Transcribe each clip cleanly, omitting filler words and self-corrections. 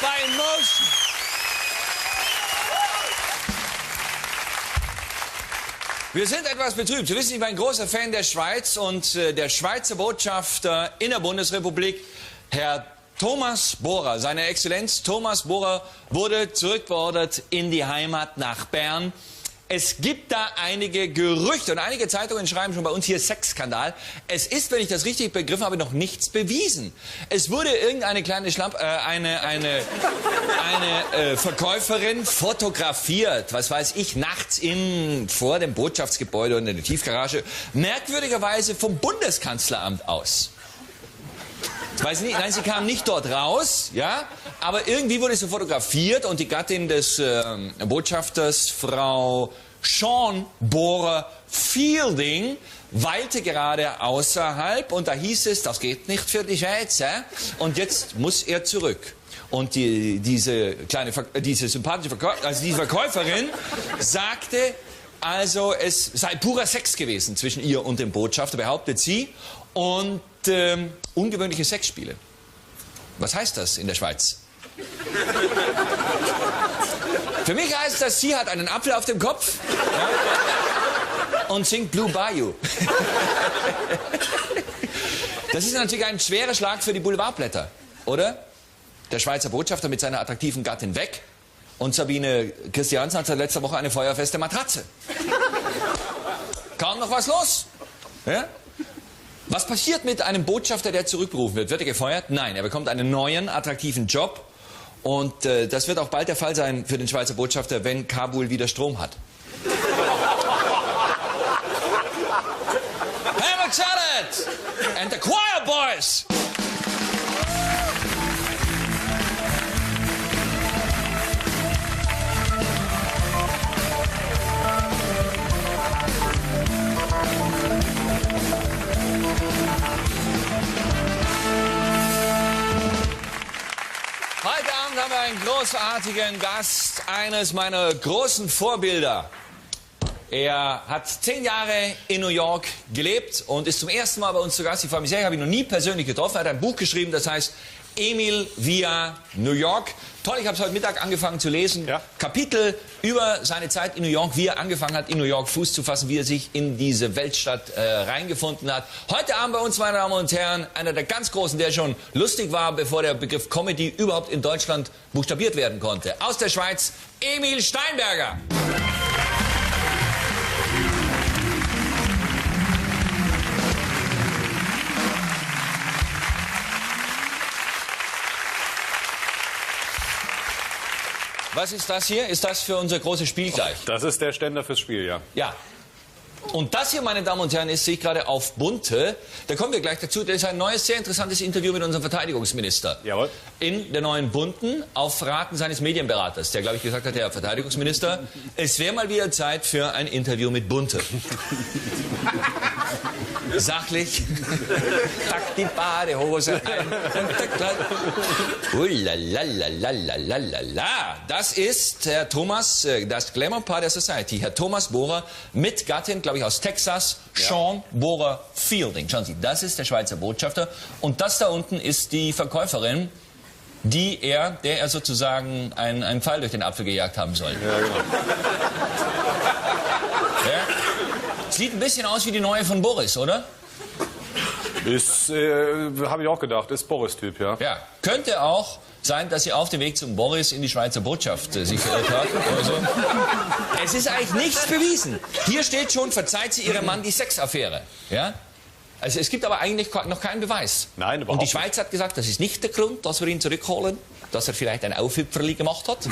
bei InMotion. Wir sind etwas betrübt. Sie wissen, ich bin ein großer Fan der Schweiz und der Schweizer Botschafter in der Bundesrepublik, Herr Thomas Bohrer, seine Exzellenz Thomas Bohrer, wurde zurückbeordert in die Heimat nach Bern. Es gibt da einige Gerüchte und einige Zeitungen schreiben schon bei uns hier Sexskandal. Es ist, wenn ich das richtig begriffen habe, noch nichts bewiesen. Es wurde irgendeine kleine Verkäuferin fotografiert, was weiß ich, nachts vor dem Botschaftsgebäude und in der Tiefgarage, merkwürdigerweise vom Bundeskanzleramt aus. Weiß nicht, nein, sie kam nicht dort raus, ja, aber irgendwie wurde sie fotografiert und die Gattin des Botschafters, Frau Sean Bohrer Fielding, weilte gerade außerhalb und da hieß es, das geht nicht für die Schweiz, und jetzt muss er zurück. Und diese sympathische Verkäuferin sagte, also es sei purer Sex gewesen zwischen ihr und dem Botschafter, behauptet sie, und ungewöhnliche Sexspiele. Was heißt das in der Schweiz? Für mich heißt das, sie hat einen Apfel auf dem Kopf, ja, und singt Blue Bayou. Das ist natürlich ein schwerer Schlag für die Boulevardblätter, oder? Der Schweizer Botschafter mit seiner attraktiven Gattin weg und Sabine Christiansen hat seit letzter Woche eine feuerfeste Matratze. Kaum noch was los. Ja? Was passiert mit einem Botschafter, der zurückberufen wird? Wird er gefeuert? Nein, er bekommt einen neuen, attraktiven Job. Und das wird auch bald der Fall sein für den Schweizer Botschafter, wenn Kabul wieder Strom hat. Hey, McSallet! And the choir boys! Heute Abend haben wir einen großartigen Gast, eines meiner großen Vorbilder. Er hat 10 Jahre in New York gelebt und ist zum ersten Mal bei uns zu Gast. Ich freue mich sehr, ich habe ihn noch nie persönlich getroffen. Er hat ein Buch geschrieben, das heißt Emil via New York. Toll, ich habe es heute Mittag angefangen zu lesen. Ja. Kapitel über seine Zeit in New York, wie er angefangen hat, in New York Fuß zu fassen, wie er sich in diese Weltstadt reingefunden hat. Heute Abend bei uns, meine Damen und Herren, einer der ganz Großen, der schon lustig war, bevor der Begriff Comedy überhaupt in Deutschland buchstabiert werden konnte. Aus der Schweiz, Emil Steinberger. Was ist das hier? Ist das für unser großes Spiel gleich? Das ist der Ständer fürs Spiel, ja. Ja. Und das hier, meine Damen und Herren, ist, sehe ich gerade, auf Bunte. Da kommen wir gleich dazu. Das ist ein neues, sehr interessantes Interview mit unserem Verteidigungsminister. Jawohl. In der neuen Bunten, auf Raten seines Medienberaters, der, glaube ich, gesagt hat, Herr Verteidigungsminister, es wäre mal wieder Zeit für ein Interview mit Bunte. Sachlich, pack die Badehose ein und der Kleid. Ulalalalalalala. Das ist Herr Thomas, das Glamour-Paar der Society, Herr Thomas Bohrer mit Gattin, glaube ich, aus Texas, Sean Bohrer Fielding. Schauen Sie, das ist der Schweizer Botschafter und das da unten ist die Verkäuferin, der er sozusagen einen Pfeil durch den Apfel gejagt haben soll. Ja, genau. Ja? Sieht ein bisschen aus wie die neue von Boris, oder? Ist, habe ich auch gedacht, ist Boris-Typ, ja. Ja, könnte auch sein, dass sie auf dem Weg zum Boris in die Schweizer Botschaft sich verirrt hat. Also, es ist eigentlich nichts bewiesen. Hier steht schon, verzeiht sie ihrem Mann die Sexaffäre. Ja? Also es gibt aber eigentlich noch keinen Beweis. Nein, überhaupt Und die Schweiz hat gesagt, das ist nicht der Grund, dass wir ihn zurückholen, dass er vielleicht ein Aufhüpferli gemacht hat. Ja?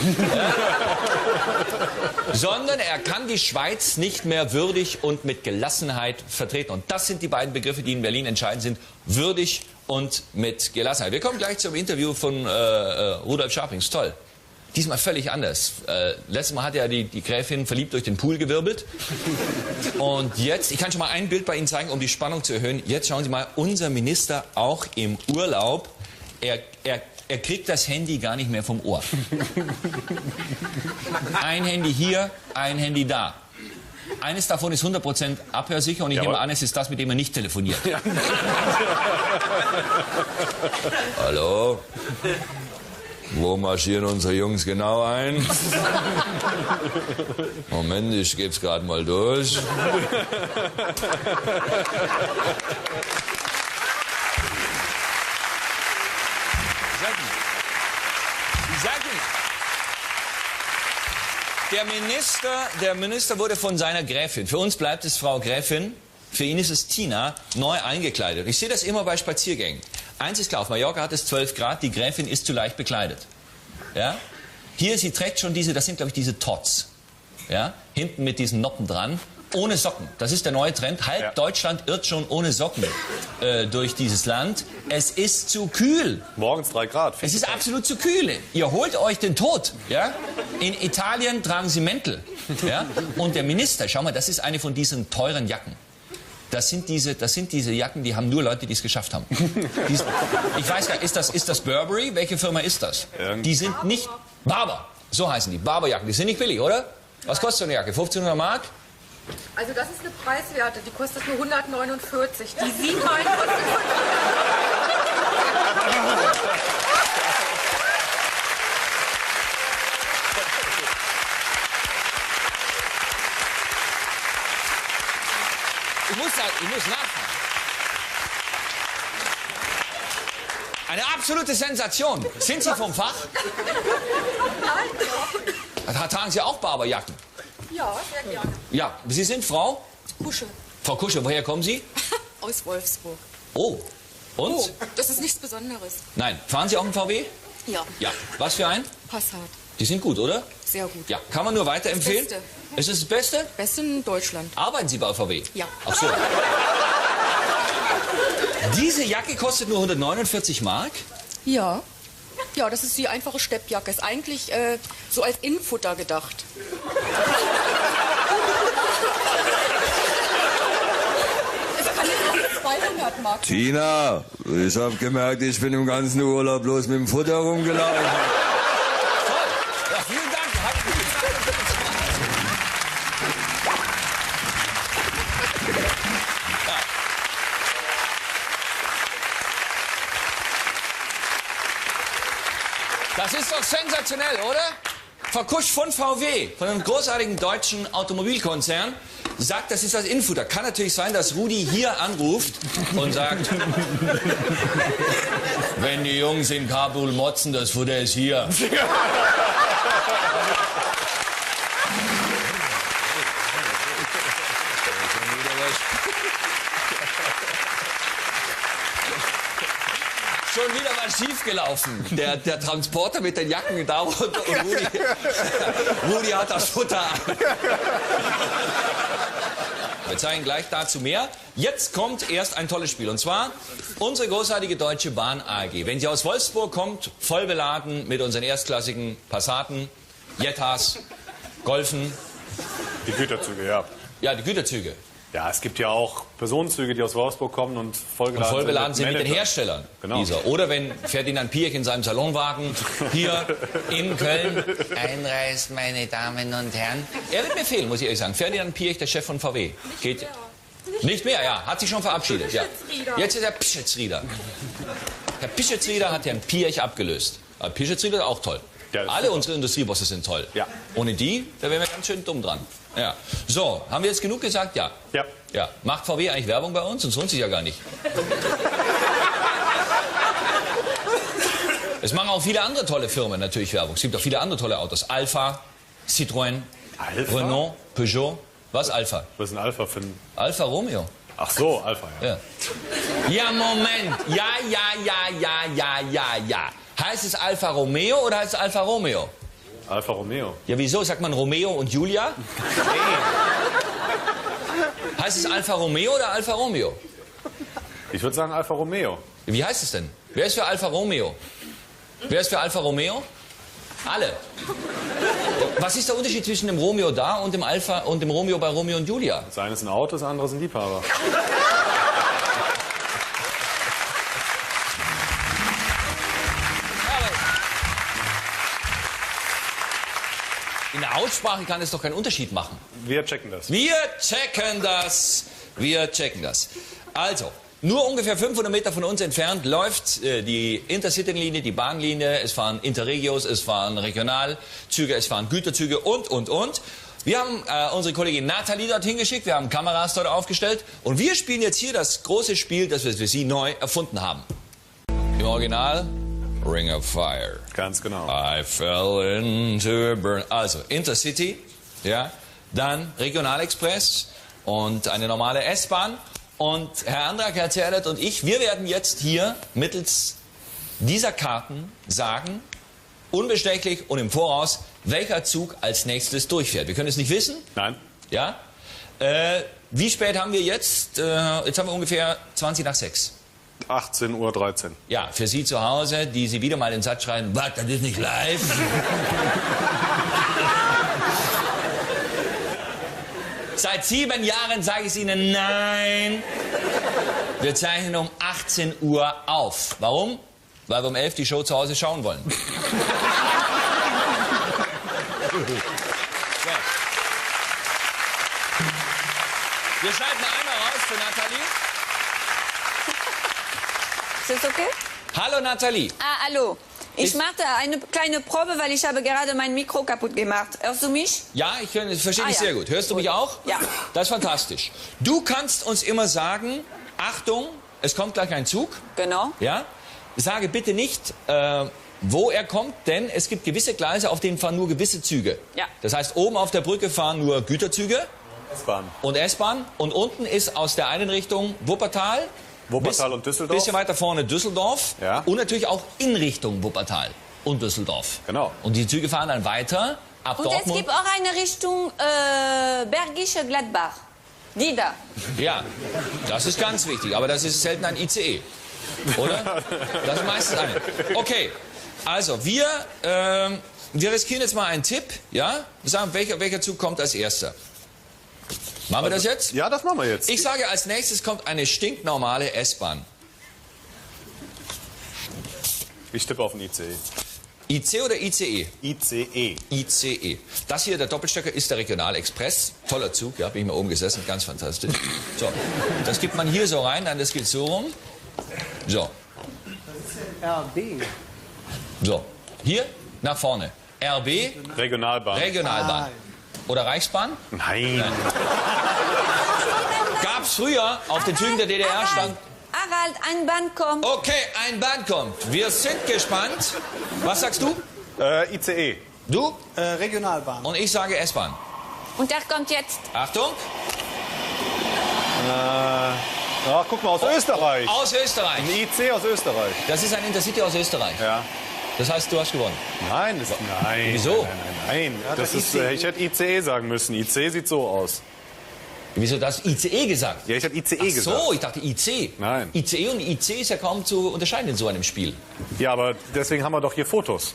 Sondern er kann die Schweiz nicht mehr würdig und mit Gelassenheit vertreten. Und das sind die beiden Begriffe, die in Berlin entscheidend sind. Würdig und mit Gelassenheit. Wir kommen gleich zum Interview von Rudolf Scharping. Toll. Diesmal völlig anders. Letztes Mal hat ja die Gräfin verliebt durch den Pool gewirbelt. Und jetzt, ich kann schon mal ein Bild bei Ihnen zeigen, um die Spannung zu erhöhen. Jetzt schauen Sie mal, unser Minister auch im Urlaub. Er kriegt das Handy gar nicht mehr vom Ohr. Ein Handy hier, ein Handy da. Eines davon ist 100% abhörsicher und ich nehme an, es ist das, mit dem er nicht telefoniert. Ja. Wo marschieren unsere Jungs genau ein? Moment, ich gebe es gerade mal durch. Der Minister wurde von seiner Gräfin, für uns bleibt es Frau Gräfin, für ihn ist es Tina, neu eingekleidet. Ich sehe das immer bei Spaziergängen. Eins ist klar, auf Mallorca hat es 12 Grad, die Gräfin ist zu leicht bekleidet. Ja? Hier, sie trägt schon diese, das sind glaube ich diese Tots. Ja? Hinten mit diesen Noppen dran, ohne Socken. Das ist der neue Trend. Halb Deutschland irrt schon ohne Socken durch dieses Land. Es ist zu kühl. Morgens 3 Grad. Es ist absolut zu kühl. Ihr holt euch den Tod. Ja? In Italien tragen sie Mäntel. Ja? Und der Minister, schau mal, das ist eine von diesen teuren Jacken. Das sind diese Jacken, die haben nur Leute, die es geschafft haben. Ich weiß gar nicht, ist das Burberry? Welche Firma ist das? Die sind nicht... Barber, so heißen die. Barberjacken, die sind nicht billig, oder? Was kostet so eine Jacke? 1500 Mark? Also das ist eine preiswerte, die kostet nur 149. Die sieht mein Ich muss nachfragen. Eine absolute Sensation. Sind Sie vom Fach? Nein. Tragen Sie auch Barberjacken? Ja, sehr gerne. Ja, Sie sind Frau? Kusche. Frau Kusche, woher kommen Sie? Aus Wolfsburg. Oh. Und? Oh, das ist nichts Besonderes. Nein. Fahren Sie auch einen VW? Ja. Ja. Was für ein? Passat. Die sind gut, oder? Sehr gut. Ja. Kann man nur weiterempfehlen? Beste. Ist es das Beste? Beste in Deutschland. Arbeiten Sie bei VW? Ja. Ach so. Diese Jacke kostet nur 149 Mark? Ja. Ja, das ist die einfache Steppjacke. Ist eigentlich so als Innenfutter gedacht. Ich kann jetzt auch 200 Mark. Tina, ich habe gemerkt, ich bin im ganzen Urlaub bloß mit dem Futter rumgelaufen. Toll. Ja, vielen Dank. Das ist doch sensationell, oder? Frau Kusch von VW, von einem großartigen deutschen Automobilkonzern, sagt, das ist das Innenfutter. Kann natürlich sein, dass Rudi hier anruft und sagt, wenn die Jungs in Kabul motzen, das Futter ist hier. Schon wieder was schiefgelaufen. Der Transporter mit den Jacken da und Rudi hat das Futter an. Wir zeigen gleich dazu mehr. Jetzt kommt erst ein tolles Spiel. Und zwar unsere großartige Deutsche Bahn AG. Wenn sie aus Wolfsburg kommt, voll beladen mit unseren erstklassigen Passaten, Jettas, Golfen. Die Güterzüge, ja. Ja, die Güterzüge. Ja, es gibt ja auch Personenzüge, die aus Wolfsburg kommen und vollgeladen sind mit den Herstellern. Genau. Dieser. Oder wenn Ferdinand Piëch in seinem Salonwagen hier in Köln einreist, meine Damen und Herren. Er wird mir fehlen, muss ich ehrlich sagen. Ferdinand Piëch, der Chef von VW. Geht nicht mehr, ja. Hat sich schon verabschiedet. Ja. Jetzt ist er Pischetsrieder. Herr Pischetsrieder hat Herrn Piëch abgelöst. Aber Pischetsrieder ist auch toll. Ja, alle unsere Industriebosse sind toll. Ja. Ohne die, da wären wir ganz schön dumm dran. Ja. So, haben wir jetzt genug gesagt? Ja. Ja. Ja. Macht VW eigentlich Werbung bei uns? Sonst lohnt sich ja gar nicht. Es machen auch viele andere tolle Firmen natürlich Werbung. Es gibt auch viele andere tolle Autos. Alfa, Citroën, Alpha? Renault, Peugeot. Was Alfa? Was ist ein Alpha für ein... Alfa Romeo. Ach so, Alpha, ja. Ja. Ja, Moment. Ja. Heißt es Alfa Romeo oder heißt es Alfa Romeo? Alfa Romeo. Ja, wieso? Sagt man Romeo und Julia? Heißt es Alfa Romeo oder Alfa Romeo? Ich würde sagen Alfa Romeo. Wie heißt es denn? Wer ist für Alfa Romeo? Wer ist für Alfa Romeo? Alle. Was ist der Unterschied zwischen dem Romeo da und dem Alpha und dem Romeo bei Romeo und Julia? Das eine ist ein Auto, das andere ist ein Liebhaber. In der Aussprache kann es doch keinen Unterschied machen. Wir checken das. Wir checken das. Wir checken das. Also, Nur ungefähr 500 Meter von uns entfernt läuft die Intercity-Linie, die Bahnlinie. Es fahren Interregios, es fahren Regionalzüge, es fahren Güterzüge und. Wir haben unsere Kollegin Nathalie dorthin geschickt, wir haben Kameras dort aufgestellt und wir spielen jetzt hier das große Spiel, das wir für Sie neu erfunden haben. Im Original Ring of Fire. Ganz genau. I fell into a burn. Also Intercity, ja, dann Regionalexpress und eine normale S-Bahn. Und Herr Andrak, Herr Zerlett und ich, wir werden jetzt hier mittels dieser Karten sagen, unbestechlich und im Voraus, welcher Zug als nächstes durchfährt. Wir können es nicht wissen. Nein. Ja. Wie spät haben wir jetzt? Jetzt haben wir ungefähr 20 nach 6. 18:13 Uhr. Ja, für Sie zu Hause, die Sie wieder mal den Satz schreiben, was, das ist nicht live. Seit 7 Jahren sage ich es Ihnen, nein. Wir zeichnen um 18 Uhr auf. Warum? Weil wir um 11 die Show zu Hause schauen wollen. So. Wir schneiden einmal raus für Nathalie. Ist das okay? Hallo Nathalie. Ah, hallo. Ich machte eine kleine Probe, weil ich habe gerade mein Mikro kaputt gemacht. Hörst du mich? Ja, ich verstehe dich ja. sehr gut. Hörst du mich auch? Ja. Das ist fantastisch. Du kannst uns immer sagen, Achtung, es kommt gleich ein Zug. Genau. Ja? Sage bitte nicht, wo er kommt, denn es gibt gewisse Gleise, auf denen fahren nur gewisse Züge. Ja. Das heißt, oben auf der Brücke fahren nur Güterzüge S-Bahn. und S-Bahn. Und unten ist aus der einen Richtung Wuppertal. Und Düsseldorf. Bisschen weiter vorne Düsseldorf. Ja. Und natürlich auch in Richtung Wuppertal und Düsseldorf. Genau. Und die Züge fahren dann weiter ab Und Dortmund. es gibt auch eine Richtung Bergische Gladbach. Die da. Ja, das ist ganz wichtig, aber das ist selten ein ICE, oder? Das ist meistens ein. Okay, also wir riskieren jetzt mal einen Tipp, ja? Wir sagen, welcher Zug kommt als erster? Machen wir das jetzt? Ja, das machen wir jetzt. Ich sage, als nächstes kommt eine stinknormale S-Bahn. Ich tippe auf den ICE. IC oder ICE? ICE. ICE. Das hier, der Doppelstöcker, ist der Regionalexpress. Toller Zug, ja, bin ich mal oben gesessen, ganz fantastisch. So, das gibt man hier so rein, dann das geht so rum. So. RB. So, hier nach vorne. RB, Regionalbahn. Regionalbahn. Oder Reichsbahn? Nein. Gab's früher auf den Zügen der DDR stand. Harald, ein Band kommt. Okay, ein Band kommt. Wir sind gespannt. Was sagst du? ICE. Du? Regionalbahn. Und ich sage S-Bahn. Und der kommt jetzt. Achtung. Ach, guck mal, aus Österreich. Aus Österreich. Ein IC aus Österreich. Das ist ein Intercity aus Österreich. Ja. Das heißt, du hast gewonnen. Nein, nein. Wieso? Nein. Das ist, ich hätte ICE sagen müssen. IC sieht so aus. Wieso das ICE gesagt? Ja, ich habe ICE Ach gesagt. so, ich dachte IC. Nein. ICE und IC ist ja kaum zu unterscheiden in so einem Spiel. Ja, aber deswegen haben wir doch hier Fotos.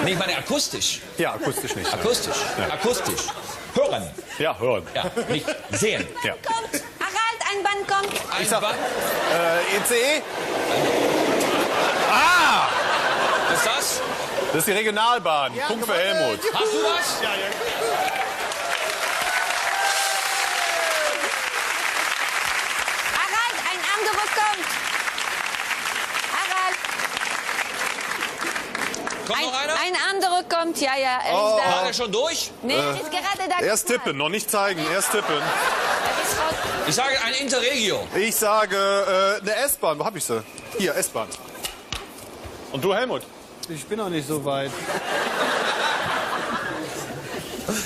Nee, ich meine akustisch. Ja, akustisch nicht. Akustisch. Ja. Akustisch. Hören. Ja, hören. Ja, nicht sehen. Ja. Kommt. Harald, ein Band kommt. Ein sag- Band. ICE? Ah! Was ist das? Das ist die Regionalbahn. Punkt für Helmut. Hast du das? Ja, ja. Harald, ein anderer kommt. Harald. Kommt noch einer? Ein anderer kommt, ja, er ist da. War der schon durch? Nee, er ist gerade da. Erst tippen, noch nicht zeigen. Erst tippen. Er ist raus. Ich sage ein Interregio. Ich sage eine S-Bahn. Wo hab ich sie? Hier, S-Bahn. Und du, Helmut? Ich bin noch nicht so weit.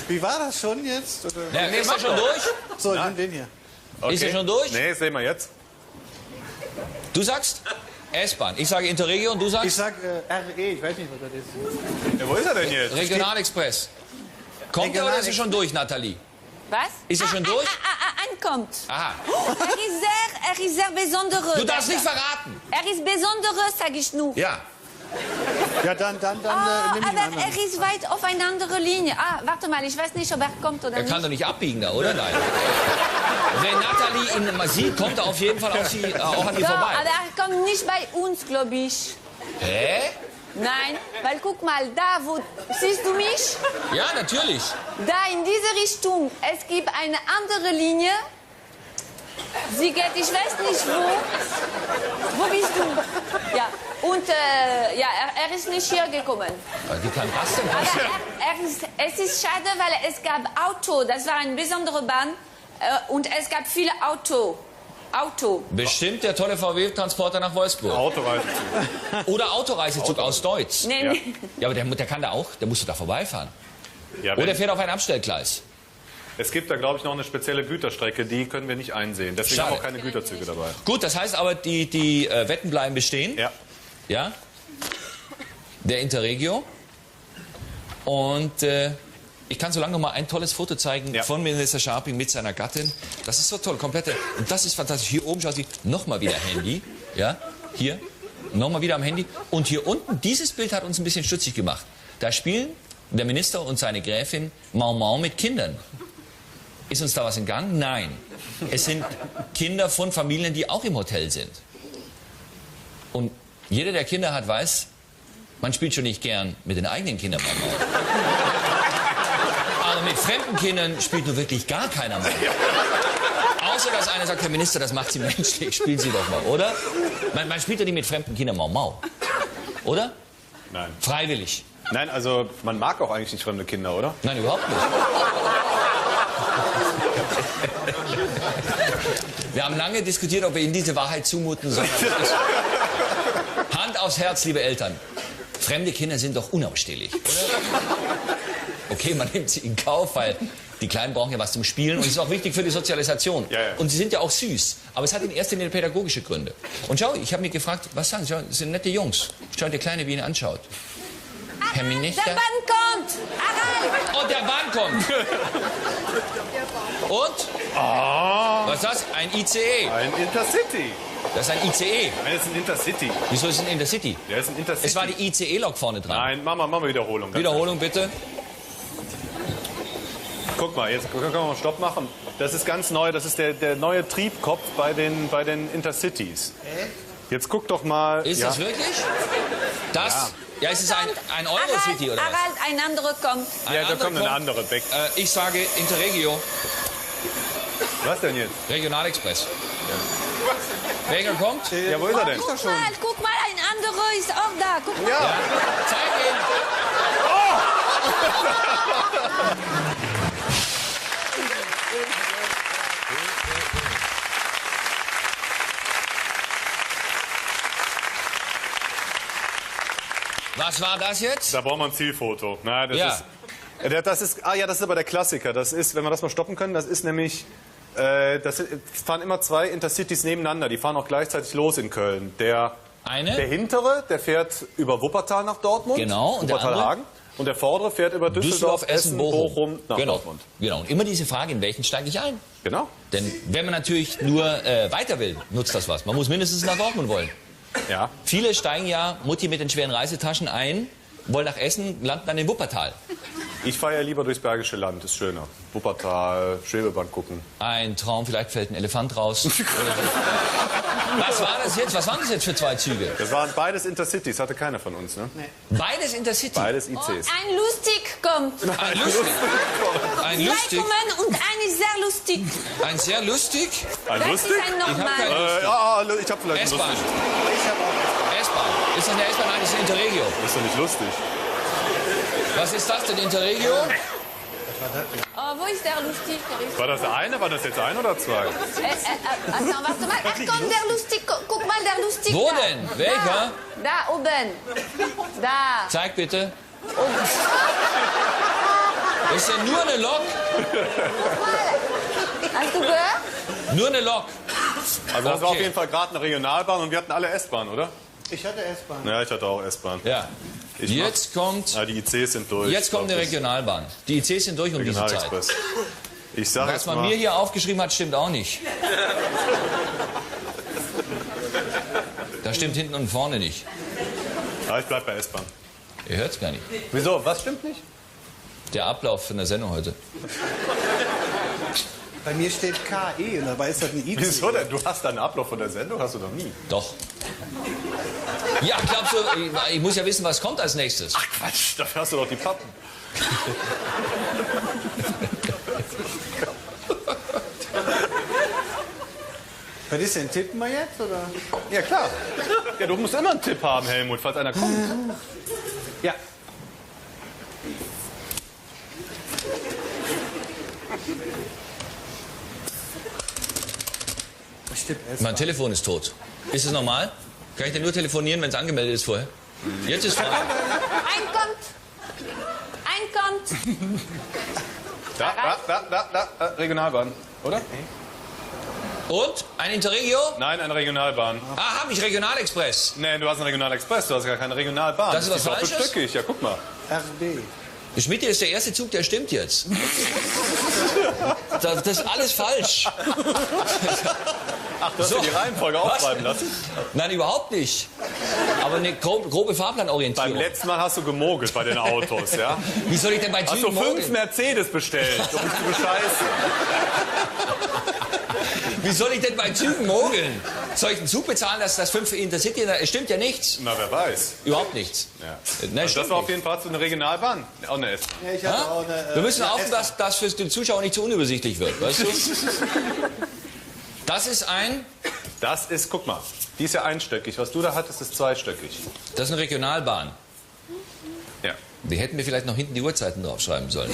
Wie war das schon jetzt? Oder? Ja, ist er schon durch? So, ich nehme den hier. Ist er schon durch? Nee, sehen wir jetzt. Du sagst S-Bahn. Ich sage Interregio und du Ich sagst sag RE, ich weiß nicht, was das ist. Ja, wo ist er denn jetzt? Regionalexpress. Kommt er oder ist er schon durch, Nathalie? Was? Ist er schon durch? Ankommt. Aha. Er ist sehr besonderes. Du darfst nicht verraten. Er ist besonderes, sag ich nur. Ja. Ja, dann nehme ich den Aber anderen. er ist weit auf eine andere Linie. Ah, warte mal, ich weiß nicht, ob er kommt oder Er nicht. kann doch nicht abbiegen da, oder? Nein. Wenn Nathalie ihn mal sieht, kommt er auf jeden Fall auf sie, auch an ihr Doch, vorbei. aber er kommt nicht bei uns, glaube ich. Hä? Nein, weil guck mal, da wo... Siehst du mich? Ja, natürlich. Da in diese Richtung. Es gibt eine andere Linie. Sie geht, ich weiß nicht wo. Wo bist du? Ja, und ja, er ist nicht hier gekommen. Wie kann das denn Aber passieren? es ist schade, weil es gab Auto. Das war eine besondere Bahn und es gab viele Auto. Bestimmt der tolle VW-Transporter nach Wolfsburg. Autoreisezug. Oder Autoreisezug aus Deutz. Nee, Ja. nee. Ja, aber der kann da auch, der musst du da vorbeifahren. Ja, Oder fährt auf ein Abstellgleis. es gibt da, glaube ich, noch eine spezielle Güterstrecke, die können wir nicht einsehen. Deswegen Schade. haben wir auch keine Güterzüge dabei. Gut, das heißt aber, die Wetten bleiben bestehen. Ja. Ja? Der Interregio. Und ich kann so lange noch mal ein tolles Foto zeigen Ja. von Minister Scharping mit seiner Gattin. Das ist so toll, komplette. Und das ist fantastisch. Hier oben schaut sie nochmal wieder Handy. Ja, hier. Nochmal wieder am Handy. Und hier unten, dieses Bild hat uns ein bisschen stutzig gemacht. Da spielen der Minister und seine Gräfin Mau Mau mit Kindern. Ist uns da was entgangen? Nein. Es sind Kinder von Familien, die auch im Hotel sind. Und jeder, der Kinder hat, weiß, man spielt schon nicht gern mit den eigenen Kindern Mau Mau. Aber mit fremden Kindern spielt nur wirklich gar keiner Mau Mau. Außer, dass einer sagt, Herr Minister, das macht Sie menschlich, spielen Sie doch mal, oder? Man spielt ja nicht mit fremden Kindern Mau Mau. Oder? Nein. Freiwillig. Nein, also man mag auch eigentlich nicht fremde Kinder, oder? Nein, überhaupt nicht. Wir haben lange diskutiert, ob wir Ihnen diese Wahrheit zumuten sollen. Hand aufs Herz, liebe Eltern. Fremde Kinder sind doch unausstehlich, oder? Okay, man nimmt sie in Kauf, weil die Kleinen brauchen ja was zum Spielen und es ist auch wichtig für die Sozialisation. Ja, ja. Und sie sind ja auch süß. Aber es hat in erster Linie pädagogische Gründe. Und schau, ich habe mich gefragt, was sagen Sie? Schau, das sind nette Jungs. Schau, der Kleine, wie ihn anschaut. Herr Minister. Der Bahn kommt! Harald! Und der Bahn kommt. Und? Was ist das? Ein ICE. Ein Intercity. Das ist ein ICE. Nein, das ist ein Intercity. Wieso ist es ein Intercity? Ja, das ist ein Intercity. Es war die ICE-Lok vorne dran. Nein, machen wir Wiederholung. Wiederholung bitte. Guck mal, jetzt können wir mal Stopp machen. Das ist ganz neu, das ist der neue Triebkopf bei den Intercities. Jetzt guck doch mal. Ist das wirklich? Das? Ja, ist es ein Eurocity oder was? Harald, ein anderer kommt. Ja, da anderer kommt eine andere weg. Ich sage Interregio, Was denn jetzt? Regionalexpress. Welcher kommt? Ja, wo ist er denn? Guck mal, ein anderer ist auch da. Guck mal. Ja. Zeig ihn! Was war das jetzt? Da braucht man ein Zielfoto. Na, das Ja. ist, das ist aber der Klassiker. Das ist, wenn wir das mal stoppen können, das ist nämlich, es fahren immer zwei Intercities nebeneinander. Die fahren auch gleichzeitig los in Köln. Der hintere, der fährt über Wuppertal nach Dortmund. Genau. Und der andere? Wuppertal-Hagen. Und der vordere fährt über Düsseldorf, Essen, Bochum nach Dortmund. Genau. Und immer diese Frage, in welchen steige ich ein? Genau. Denn wenn man natürlich nur weiter will, nutzt das was. Man muss mindestens nach Dortmund wollen. Ja. Viele steigen ja Mutti mit den schweren Reisetaschen ein, wollen nach Essen, landen dann in Wuppertal. Ich fahre ja lieber durchs Bergische Land, ist schöner. Wuppertal, Schwebebahn gucken. Ein Traum, vielleicht fällt ein Elefant raus. Oder so. Was war das jetzt? Was waren das jetzt für zwei Züge? Das waren beides Intercities, hatte keiner von uns, ne? Beides Intercity. Beides Oh, ICs. ein lustig kommt. Ein lustig. Ein Zwei lustig. kommen und ein ist sehr lustig. Ein sehr lustig. Ein Das lustig? ist ein Ich habe normal. kein Ich hab vielleicht einen S-Bahn. lustig. S-Bahn. Ist das eine S-Bahn? Nein, das ist eine Interregio. Das ist doch nicht lustig. Was ist das denn, Interregio? Oh, wo ist der lustig? Der ist War das eine? War das jetzt ein oder zwei? Attends, warte mal. Es kommt der lustig. Guck mal, der lustig. Wo da. denn? Welcher? Da oben. Da. Zeig bitte. Ist ja nur eine Lok. Hast du gehört? Nur eine Lok. Also das war auf Okay. jeden Fall gerade eine Regionalbahn und wir hatten alle S-Bahn, oder? Ich hatte S-Bahn. Ja, ich hatte auch S-Bahn. Ja. Jetzt kommt Die ICs sind durch. Jetzt kommt eine Regionalbahn. Die ICs sind durch um diese Zeit. Regionalexpress. Ich sag Was jetzt man mal, mir hier aufgeschrieben hat, stimmt auch nicht. Das stimmt hinten und vorne nicht. ja, ich bleib bei S-Bahn. Ihr hört es gar nicht. Wieso? Was stimmt nicht? Der Ablauf von der Sendung heute. Bei mir steht KE und dabei ist das ein IC. Wieso denn? Du hast einen Ablauf von der Sendung? Hast du noch nie. Doch. Ja, glaubst du, ich muss ja wissen, was kommt als nächstes. Quatsch, dafür hast du doch die Pappen. Was ist denn? Tippen wir jetzt, oder? Ja, klar. Ja, du musst immer einen Tipp haben, Helmut, falls einer kommt. Ja. Mein Telefon ist tot. Ist es normal? Kann ich denn nur telefonieren, wenn es angemeldet ist vorher? Jetzt ist frei. Einkommt. Da, Regionalbahn, oder? Und? Ein Interregio? Nein, eine Regionalbahn. Ah, habe ich Regionalexpress. Nee, du hast einen Regionalexpress, du hast gar keine Regionalbahn. Das ist was die Falsches? doppelstöckig, ja, guck mal. RB. Schmidt ist der erste Zug, der stimmt jetzt. Das ist alles falsch. Ach, du hast dir die Reihenfolge aufschreiben lassen? Nein, überhaupt nicht. Aber eine grobe Fahrplanorientierung. Beim letzten Mal hast du gemogelt bei den Autos, ja? Wie soll ich denn bei Hast Zügen du 5 mogeln? Mercedes bestellt, um dich zu bescheißen? Wie soll ich denn bei Zügen mogeln? Soll ich einen Zug bezahlen, dass das 5 Intercity... Es stimmt ja nichts. Na, wer weiß. Überhaupt nichts. Ja. Nein, Also das war auf jeden Fall so eine Regionalbahn. Auch eine S. Ja, ich hatte auch eine, Wir müssen eine aufpassen, dass das für den Zuschauer nicht zu unübersichtlich wird, weißt du? Das ist ein... Das ist, guck mal, die ist ja einstöckig. Was du da hattest, ist zweistöckig. Das ist eine Regionalbahn. Ja. Wir hätten mir vielleicht noch hinten die Uhrzeiten draufschreiben sollen.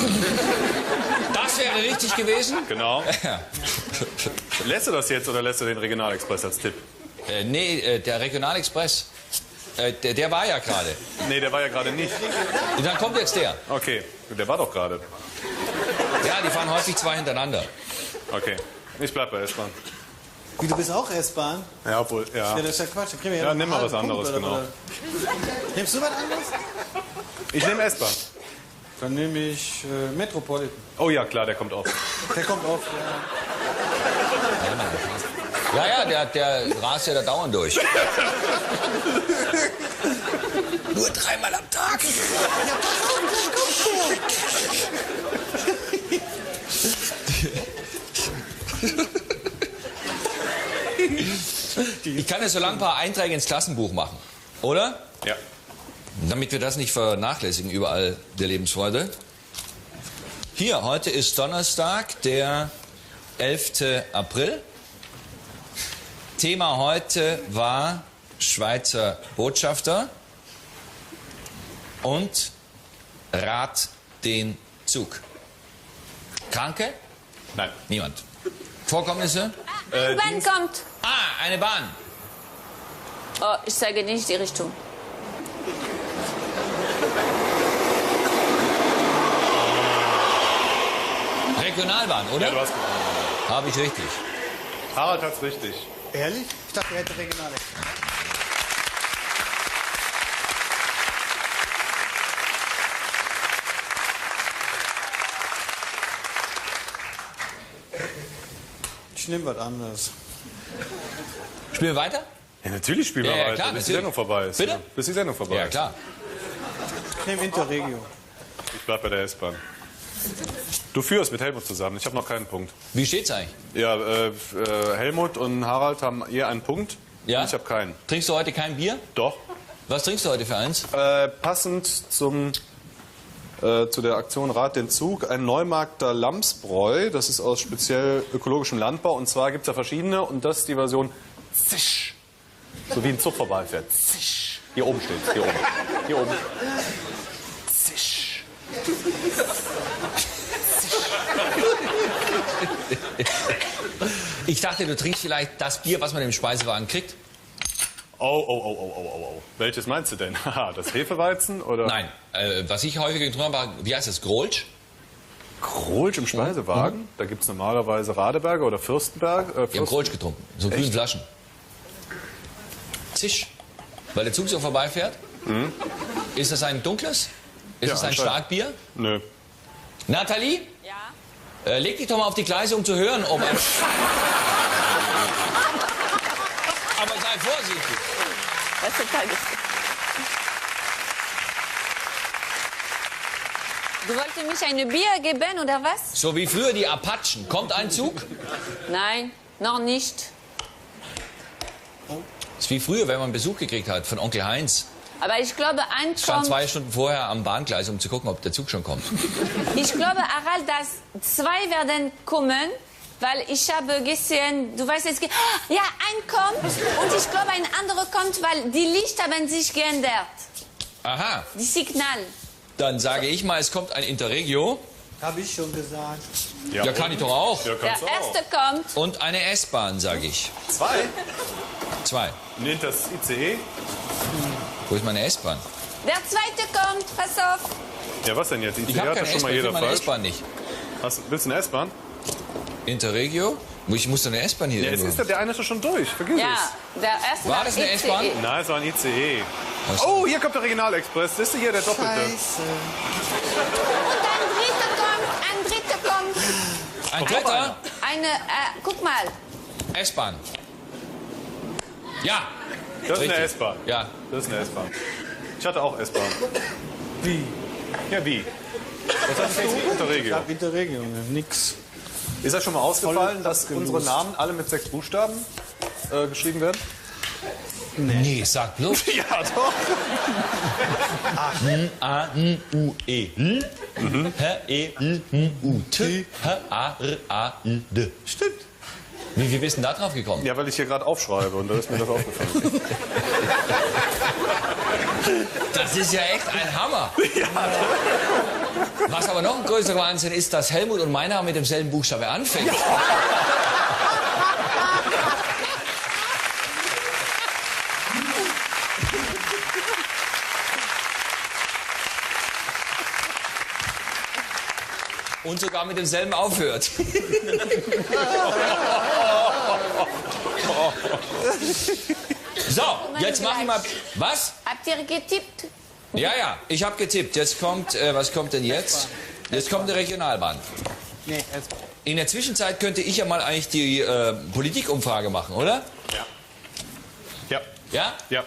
Das wäre richtig gewesen. Genau. Ja. Lässt du das jetzt oder lässt du den Regionalexpress als Tipp? Nee, der Regionalexpress, der war ja gerade. Nee, der war ja gerade nicht. Dann kommt jetzt der. Okay, der war doch gerade. Ja, die fahren häufig 2 hintereinander. Okay, ich bleib bei S-Bahn. Wie, du bist auch S-Bahn? Ja, obwohl, ja. Ja, das ist ja Quatsch. Dann kriegen wir Ja, noch nimm mal einen was halben anderes, Punkt, genau. oder? Nimmst du was anderes? Ich nehme S-Bahn. Dann nehme ich Metropolitan. Oh ja, klar, der kommt auf. Der kommt auf. Ja, der rast ja da dauernd durch. Nur 3-mal am Tag. Ich kann jetzt so lange ein paar Einträge ins Klassenbuch machen, oder? Ja. Damit wir das nicht vernachlässigen, überall der Lebensfreude. Hier, heute ist Donnerstag, der 11. April. Thema heute war Schweizer Botschafter und Rat den Zug. Kranke? Nein. Niemand. Vorkommnisse? Wann kommt? Ah, eine Bahn. Oh, ich sage nicht die Richtung. Regionalbahn, oder? Ja, du hast gewonnen. Habe ich richtig. Harald hat's richtig. Ehrlich? Ich dachte, er hätte Regionale. Ich nehme was anderes. Spielen wir weiter? Ja, natürlich spielen wir Ja, ja, weiter, klar, bis die natürlich. Sendung vorbei ist. Bitte? Ja, bis die Sendung vorbei Ja, ist. klar. Ich nehme Interregio. Ich bleib bei der S-Bahn. Du führst mit Helmut zusammen. Ich habe noch keinen Punkt. Wie steht's eigentlich? Ja, Helmut und Harald haben eher einen Punkt. Ja? Und ich habe keinen. Trinkst du heute kein Bier? Doch. Was trinkst du heute für eins? Passend zu der Aktion Rat den Zug, ein Neumarkter Lamsbräu. Das ist aus speziell ökologischem Landbau. Und zwar gibt es da verschiedene. Und das ist die Version Zisch. So wie ein Zug vorbeifährt. Zisch. Hier oben steht Hier oben. Hier oben. Zisch. Ich dachte, du trinkst vielleicht das Bier, was man im Speisewagen kriegt. Oh. Welches meinst du denn? Haha, das Hefeweizen oder? Nein, was ich häufig getrunken habe, wie heißt das, Grolsch? Grolsch im Speisewagen? Da gibt es normalerweise Radeberger oder Fürstenberg. Wir haben Grolsch getrunken, so grüne Flaschen. Zisch, weil der Zug so vorbeifährt. Ist das ein dunkles? Ist Ja, das ein anscheinend. Starkbier? Nö. Nathalie, Ja? leg dich doch mal auf die Gleise, um zu hören, ob ein... Aber sei vorsichtig. Was ist das? Du wolltest mich ein Bier geben, oder was? So wie früher die Apachen. Kommt ein Zug? Nein, noch nicht. Das ist wie früher, wenn man Besuch gekriegt hat von Onkel Heinz. Aber ich glaube, ein Stand kommt. 2 Stunden vorher am Bahngleis, um zu gucken, ob der Zug schon kommt. Ich glaube, Harald, dass 2 werden kommen, weil ich habe gesehen, du weißt jetzt, ja, ein kommt und ich glaube, ein anderer kommt, weil die Lichter haben sich geändert. Aha. Die Signal. Dann sage ich mal, es kommt ein Interregio. Habe ich schon gesagt. Ja, kann ich doch auch. Ja, Der kannst du auch. erste kommt. Und eine S-Bahn, sage ich. 2? 2. Nehmt das ICE? Wo ist meine S-Bahn? Der zweite kommt, pass auf. Ja, was denn jetzt? ICE Ich habe hat keine ja schon mal S-Bahn, ich jeder finde meine falsch. S-Bahn nicht. Willst du eine S-Bahn? Interregio? Ich muss doch eine S-Bahn hier Ja, es irgendwo. ist der eine ist doch schon durch. Vergiss Ja, es. der erste War das eine ICE. S-Bahn? Nein, es war ein ICE. Ach so. Oh, hier kommt der Regionalexpress. Das ist hier der doppelte. Scheiße. Und ein dritter kommt. Ein dritter? Guck mal. S-Bahn. Ja. Das ist eine Richtig. S-Bahn. Ja. Das ist eine S-Bahn. Ich hatte auch S-Bahn. Wie? Ja, wie? Was hast du? Ich Interregio. habe Interregio, nix. Ist das schon mal ausgefallen, Voll dass unsere Namen alle mit 6 Buchstaben geschrieben werden? Nee, sag bloß. Ja, doch. A-N-U-E. H-E-L-U-T. H-A-R-A-L-D. Stimmt. Wie bist du denn da drauf gekommen? Ja, weil ich hier gerade aufschreibe und da ist mir das aufgefallen. Das ist ja echt ein Hammer. Was aber noch ein größerer Wahnsinn ist, dass Helmut und mein Name mit demselben Buchstabe anfängt. Und sogar mit demselben aufhört. So, jetzt machen wir... Was? Habt ihr getippt? Ja, ja, ich habe getippt. Jetzt kommt, was kommt denn jetzt? Jetzt kommt eine Regionalbahn. Nee, S-Bahn. In der Zwischenzeit könnte ich ja mal eigentlich die Politikumfrage machen, oder? Ja. Ja. Ja? Ja.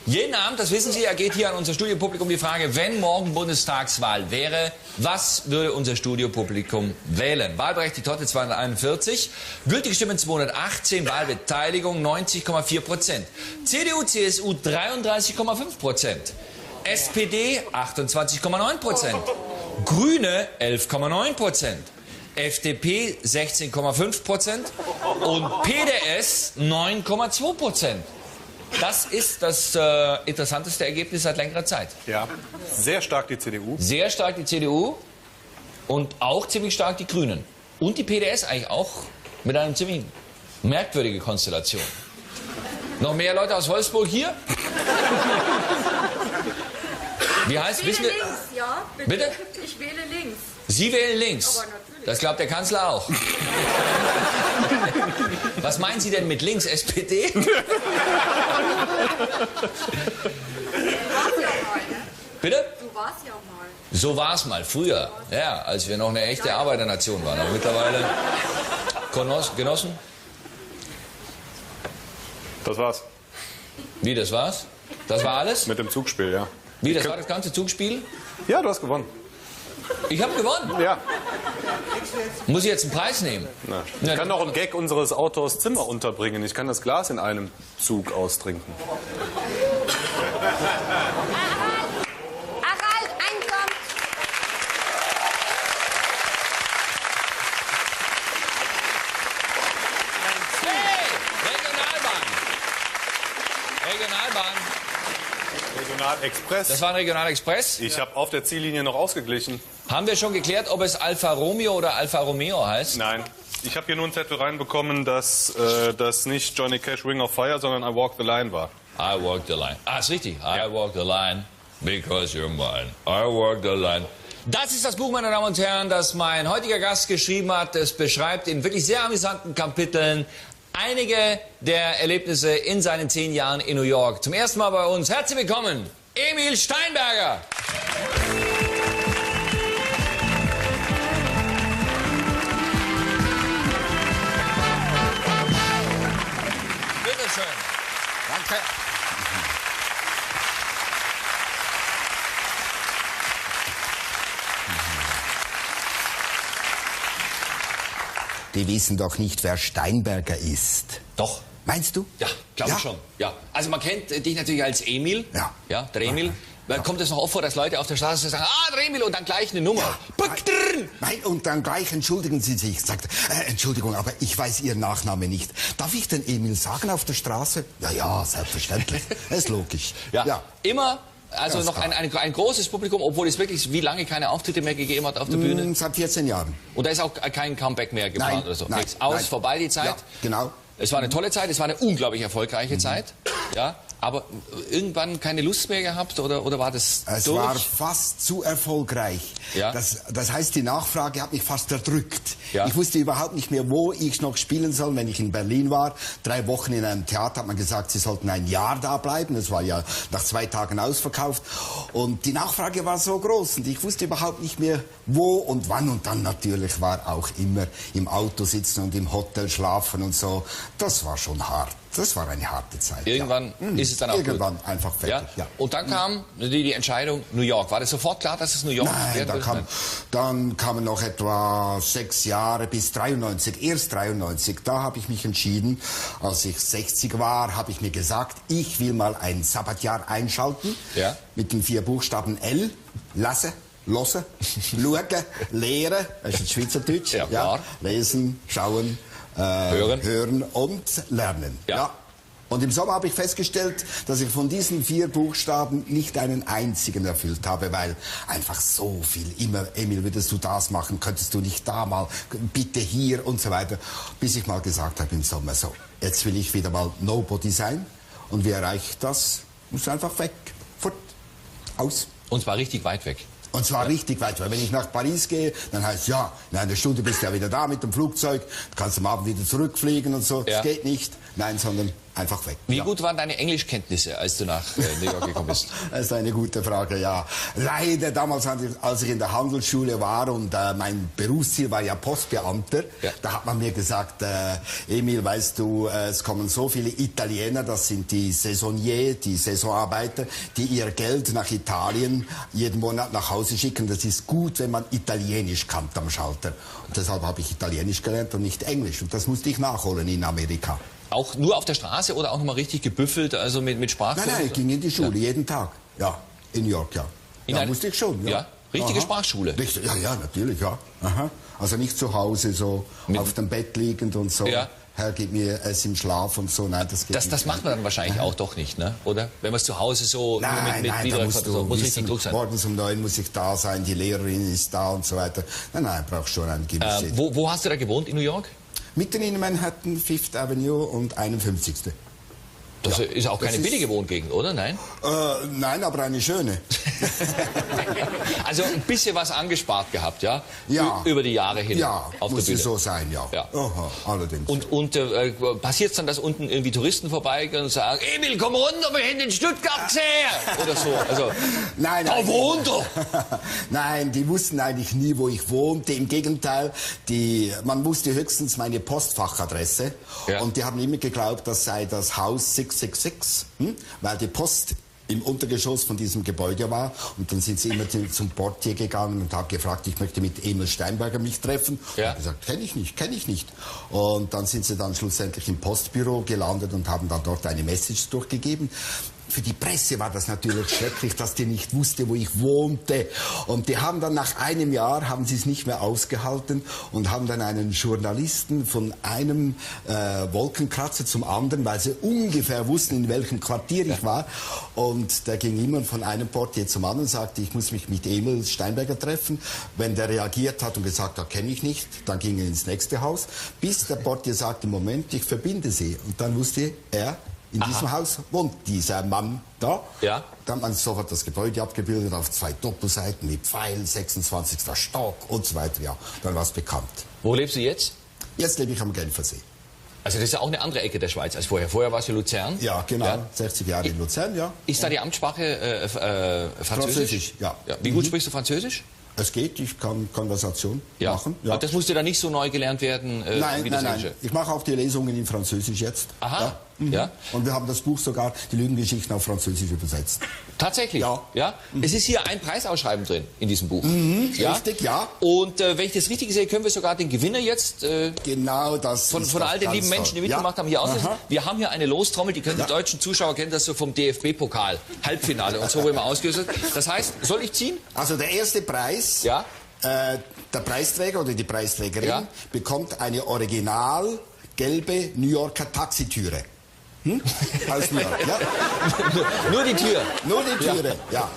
Jeden Abend, das wissen Sie, ergeht hier an unser Studiopublikum die Frage, wenn morgen Bundestagswahl wäre, was würde unser Studiopublikum wählen? Wahlberechtigt heute 241, gültige Stimmen 218, Wahlbeteiligung 90,4%. CDU, CSU 33,5%. SPD 28,9%. Grüne 11,9%. FDP 16,5% und PDS 9,2%. Das ist das interessanteste Ergebnis seit längerer Zeit. Ja. Sehr stark die CDU. Sehr stark die CDU und auch ziemlich stark die Grünen. Und die PDS eigentlich auch mit einer ziemlich merkwürdigen Konstellation. Noch mehr Leute aus Wolfsburg hier? Wie heißt, wissen wir? links, ja? Bitte? Ich wähle links. Sie wählen links. Aber natürlich. Das glaubt der Kanzler auch. Was meinen Sie denn mit links, SPD? Bitte? Du warst ja mal. So war es mal früher, ja, als wir noch eine echte Arbeiternation waren. Aber mittlerweile Genossen? Das war's. Wie, das war's? Das war alles? Mit dem Zugspiel, ja. Wie, das war das ganze Zugspiel? Ja, du hast gewonnen. Ich habe gewonnen. Ja. Muss ich jetzt einen Preis nehmen? Na, ich kann noch einen Gag unseres Autors Zimmer unterbringen. Ich kann das Glas in einem Zug austrinken. Harald, ein kommt. Hey, Regionalbahn. Regionalbahn. Regionalexpress. Das war ein Regionalexpress. Ich habe auf der Ziellinie noch ausgeglichen. Haben wir schon geklärt, ob es Alfa Romeo oder Alfa Romeo heißt? Nein. Ich habe hier nur einen Zettel reinbekommen, dass das nicht Johnny Cash Ring of Fire, sondern I Walk the Line war. I walk the line. Ah, ist richtig. I walk the line because you're mine. I walk the line. Das ist das Buch, meine Damen und Herren, das mein heutiger Gast geschrieben hat. Es beschreibt in wirklich sehr amüsanten Kapiteln einige der Erlebnisse in seinen 10 Jahren in New York. Zum ersten Mal bei uns. Herzlich willkommen, Emil Steinberger. Bitte schön. Danke. Die wissen doch nicht, wer Steinberger ist. Doch. Meinst du? Ja, glaube Ja? ich schon. Ja. Also man kennt dich natürlich als Emil. Ja. Ja, der Emil. Kommt es noch oft vor, dass Leute auf der Straße sagen, der Emil und dann gleich eine Nummer. Nein, und dann gleich entschuldigen Sie sich. Sagt, Entschuldigung, aber ich weiß Ihren Nachnamen nicht. Darf ich den Emil sagen auf der Straße? Ja, selbstverständlich. Ist logisch. Ja. Immer, also noch ein großes Publikum, obwohl es wirklich wie lange keine Auftritte mehr gegeben hat auf der Bühne? Seit 14 Jahren. Und da ist auch kein Comeback mehr geplant oder so? Nein, Nichts. Vorbei die Zeit? Ja, genau. Es war eine tolle Zeit, es war eine unglaublich erfolgreiche Zeit. Ja. Aber irgendwann keine Lust mehr gehabt oder war das Es durch? war fast zu erfolgreich. Ja. Das heißt, die Nachfrage hat mich fast erdrückt. Ja. Ich wusste überhaupt nicht mehr, wo ich noch spielen soll, wenn ich in Berlin war. 3 Wochen in einem Theater hat man gesagt, Sie sollten ein Jahr da bleiben. Das war ja nach 2 Tagen ausverkauft. Und die Nachfrage war so groß und ich wusste überhaupt nicht mehr, wo und wann. Und dann natürlich war auch immer im Auto sitzen und im Hotel schlafen und so. Das war schon hart. Das war eine harte Zeit. Irgendwann ist es dann auch Irgendwann gut. einfach fertig, ja. Und dann kam die Entscheidung New York. War das sofort klar, dass es New York Nein, dann kamen noch etwa 6 Jahre bis 93. Erst 93, da habe ich mich entschieden, als ich 60 war, habe ich mir gesagt, ich will mal ein Sabbatjahr einschalten. Ja. Mit den 4 Buchstaben L. Lasse, losse, schauen, lehren. Das ist Schweizerdeutsch. Ja, klar. Lesen, schauen, hören und lernen. Ja. Und im Sommer habe ich festgestellt, dass ich von diesen 4 Buchstaben nicht einen einzigen erfüllt habe, weil einfach so viel immer, Emil, würdest du das machen, könntest du nicht da mal, bitte hier und so weiter. Bis ich mal gesagt habe im Sommer, so, jetzt will ich wieder mal Nobody sein. Und wie erreiche ich das? Muss einfach weg, fort, aus. Und zwar richtig weit weg. Und zwar richtig weit, weil wenn ich nach Paris gehe, dann heißt es, ja, in einer Stunde bist du ja wieder da mit dem Flugzeug, du kannst am Abend wieder zurückfliegen und so. Das geht nicht. Nein, sondern einfach weg. Wie gut waren deine Englischkenntnisse, als du nach New York gekommen bist? Das ist eine gute Frage, ja. Leider damals, als ich in der Handelsschule war und mein Berufsziel war ja Postbeamter, da hat man mir gesagt, Emil, weißt du, es kommen so viele Italiener, das sind die Saisonniers, die Saisonarbeiter, die ihr Geld nach Italien jeden Monat nach Hause schicken. Das ist gut, wenn man Italienisch kann am Schalter. Und deshalb habe ich Italienisch gelernt und nicht Englisch. Und das musste ich nachholen in Amerika. Auch nur auf der Straße oder auch nochmal richtig gebüffelt, also mit Sprachkursen? Nein, ich ging in die Schule, jeden Tag. Ja, in New York, ja. Ja, musste ich schon. Ja, richtige Sprachschule? Richtig, ja, natürlich, ja. Aha. Also nicht zu Hause so auf dem Bett liegend und so. Ja. Herr, gib mir es im Schlaf und so. Nein, das geht nicht. Das macht man dann wahrscheinlich auch doch nicht, ne? Oder? Wenn man es zu Hause so nein, da musst du muss wissen, richtig Druck sein. Morgens um 9 muss ich da sein, die Lehrerin ist da und so weiter. Nein, brauchst schon ein gewisses... Wo hast du da gewohnt in New York? Mitten in Manhattan, 5th Avenue und 51. Das ist auch keine billige Wohngegend, oder? Nein? Nein, aber eine schöne. Also ein bisschen was angespart gehabt, ja? Ja. Über die Jahre hin. Ja, auf muss der Bühne. So sein, ja. Aha, allerdings. Und passiert es dann, dass unten irgendwie Touristen vorbeigehen und sagen, Emil, komm runter, wir haben in Stuttgart gesehen? Oder so. Also, nein, da wohnt er! Nein, die wussten eigentlich nie, wo ich wohnte. Im Gegenteil, man wusste höchstens meine Postfachadresse. Ja. Und die haben immer geglaubt, das sei das Haus 666, weil die Post im Untergeschoss von diesem Gebäude war. Und dann sind sie immer zum Portier gegangen und haben gefragt, ich möchte mit Emil Steinberger mich treffen. Ja. Ich habe gesagt, kenne ich nicht. Und dann sind sie dann schlussendlich im Postbüro gelandet und haben dann dort eine Message durchgegeben. Für die Presse war das natürlich schrecklich, dass die nicht wusste, wo ich wohnte. Und die haben dann nach einem Jahr, haben sie es nicht mehr ausgehalten und haben dann einen Journalisten von einem Wolkenkratzer zum anderen, weil sie ungefähr wussten, in welchem Quartier ich war. Und der ging immer von einem Portier zum anderen und sagte, ich muss mich mit Emil Steinberger treffen. Wenn der reagiert hat und gesagt hat, kenne ich nicht, dann ging er ins nächste Haus, bis der Portier sagte, Moment, ich verbinde sie. Und dann wusste er, in diesem Haus wohnt dieser Mann da. Ja. Dann hat man sofort das Gebäude abgebildet auf 2 Doppelseiten mit Pfeil, 26. Stock und so weiter. Ja, dann war es bekannt. Wo lebst du jetzt? Jetzt lebe ich am Genfersee. Also das ist ja auch eine andere Ecke der Schweiz als vorher. Vorher warst du Luzern. Ja, genau. Ja. 60 Jahre in Luzern, ja. Ist da die Amtssprache Französisch? Ja. Wie gut sprichst du Französisch? Es geht, ich kann Konversation machen. Ja. Und das musste dann nicht so neu gelernt werden? Nein. Ich mache auch die Lesungen in Französisch jetzt. Aha. Ja? Und wir haben das Buch sogar, die Lügengeschichten, auf Französisch übersetzt. Tatsächlich? Ja. Es ist hier ein Preisausschreiben drin in diesem Buch. Richtig, ja. Und wenn ich das richtig sehe, können wir sogar den Gewinner jetzt genau das von all den lieben Menschen, die mitgemacht haben, hier auslösen. Wir haben hier eine Lostrommel, die können die deutschen Zuschauer kennen, das so vom DFB-Pokal, Halbfinale und so, wo immer ausgelöst wird. Das heißt, soll ich ziehen? Also der erste Preis, der Preisträger oder die Preisträgerin bekommt eine original gelbe New Yorker Taxitüre. Aus New York, ja? Nur die Tür. Nur die Türe, ja.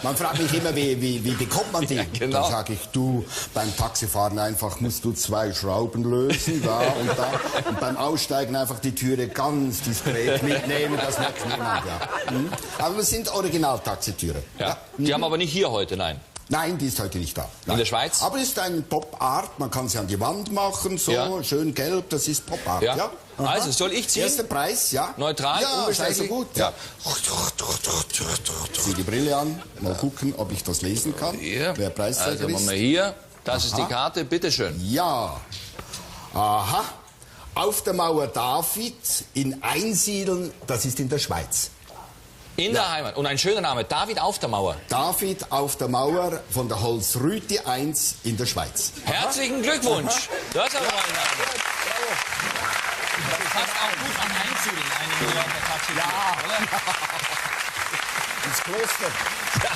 Man fragt mich immer, wie bekommt man die? Ja, genau. Dann sage ich, du, beim Taxifahren einfach musst du 2 Schrauben lösen, da und da. Und beim Aussteigen einfach die Türe ganz diskret mitnehmen, das merkt niemand, Aber wir sind Original-Taxitüre. Ja. Die haben aber nicht hier heute, nein. Nein, die ist heute nicht da. Nein. In der Schweiz? Aber es ist ein Pop-Art, man kann sie an die Wand machen, so schön gelb, das ist Pop-Art. Ja. Also, soll ich ziehen? Erster Preis, ja. Neutral, unbestechlich. Gut. Ja. Zieh die Brille an, mal gucken, ob ich das lesen kann. Hier. Wer Preisträger also, machen wir hier, das ist die Karte, bitteschön. Ja. Aha. Auf der Mauer David in Einsiedeln, das ist in der Schweiz. In der Heimat. Und ein schöner Name, David auf der Mauer. David auf der Mauer von der Holzrüti 1 in der Schweiz. Herzlichen Glückwunsch. Das ist aber mal ein Name. Das passt auch gut an Einsiedeln, eine New Yorker Taxitüre, oder? Ins Kloster. Ja,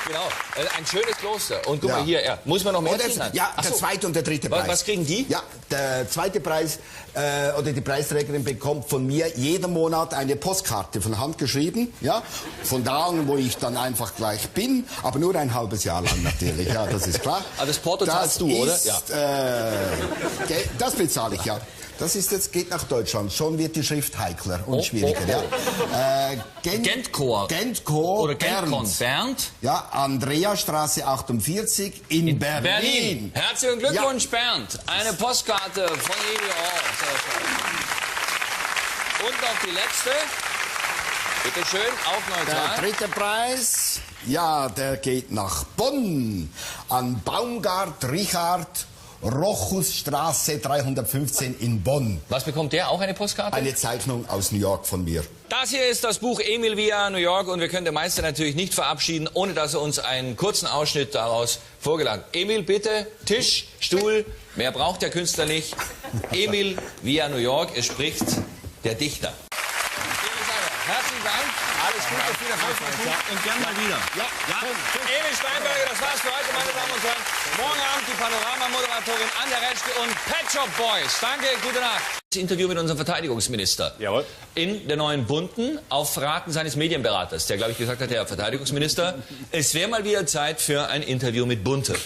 genau. Ein schönes Kloster. Und guck mal hier, muss man noch mehr ziehen? Ja, der zweite und der dritte Preis. Was kriegen die? Ja, der zweite Preis oder die Preisträgerin bekommt von mir jeden Monat eine Postkarte von Hand geschrieben. Ja, von da an, wo ich dann einfach gleich bin, aber nur ein halbes Jahr lang natürlich. Ja, das ist klar. Aber das Porto zahlst du, oder? Ja. Das bezahle ich, ja. Das ist jetzt, geht nach Deutschland. Schon wird die Schrift heikler und schwieriger. Ja. Gentchor. Gentchor. Oder Gentkon. Bernd. Ja, Andreastraße 48 in Berlin. Herzlichen Glückwunsch, Bernd. Eine Postkarte von Emil Orr. Und noch die letzte. Bitte schön, auch neutral. Der dritte Preis, ja, der geht nach Bonn. An Baumgart Richard Rochusstraße 315 in Bonn. Was bekommt der? Auch eine Postkarte? Eine Zeichnung aus New York von mir. Das hier ist das Buch Emil via New York und wir können den Meister natürlich nicht verabschieden, ohne dass er uns einen kurzen Ausschnitt daraus vorgelangt. Emil, bitte, Tisch, Stuhl, mehr braucht der Künstler nicht. Emil via New York, es spricht der Dichter. Herzlichen Dank, alles Gute, viel Erfolg und gern mal wieder. Ja. Emil Steinberger, das war's für heute, meine Damen und Herren. Morgen Abend die Panorama-Moderatorin Anja Retschke und Pet Shop Boys. Danke, gute Nacht. Das Interview mit unserem Verteidigungsminister. Jawohl. In der Neuen Bunten auf Raten seines Medienberaters, der, glaube ich, gesagt hat, Herr Verteidigungsminister, es wäre mal wieder Zeit für ein Interview mit Bunte.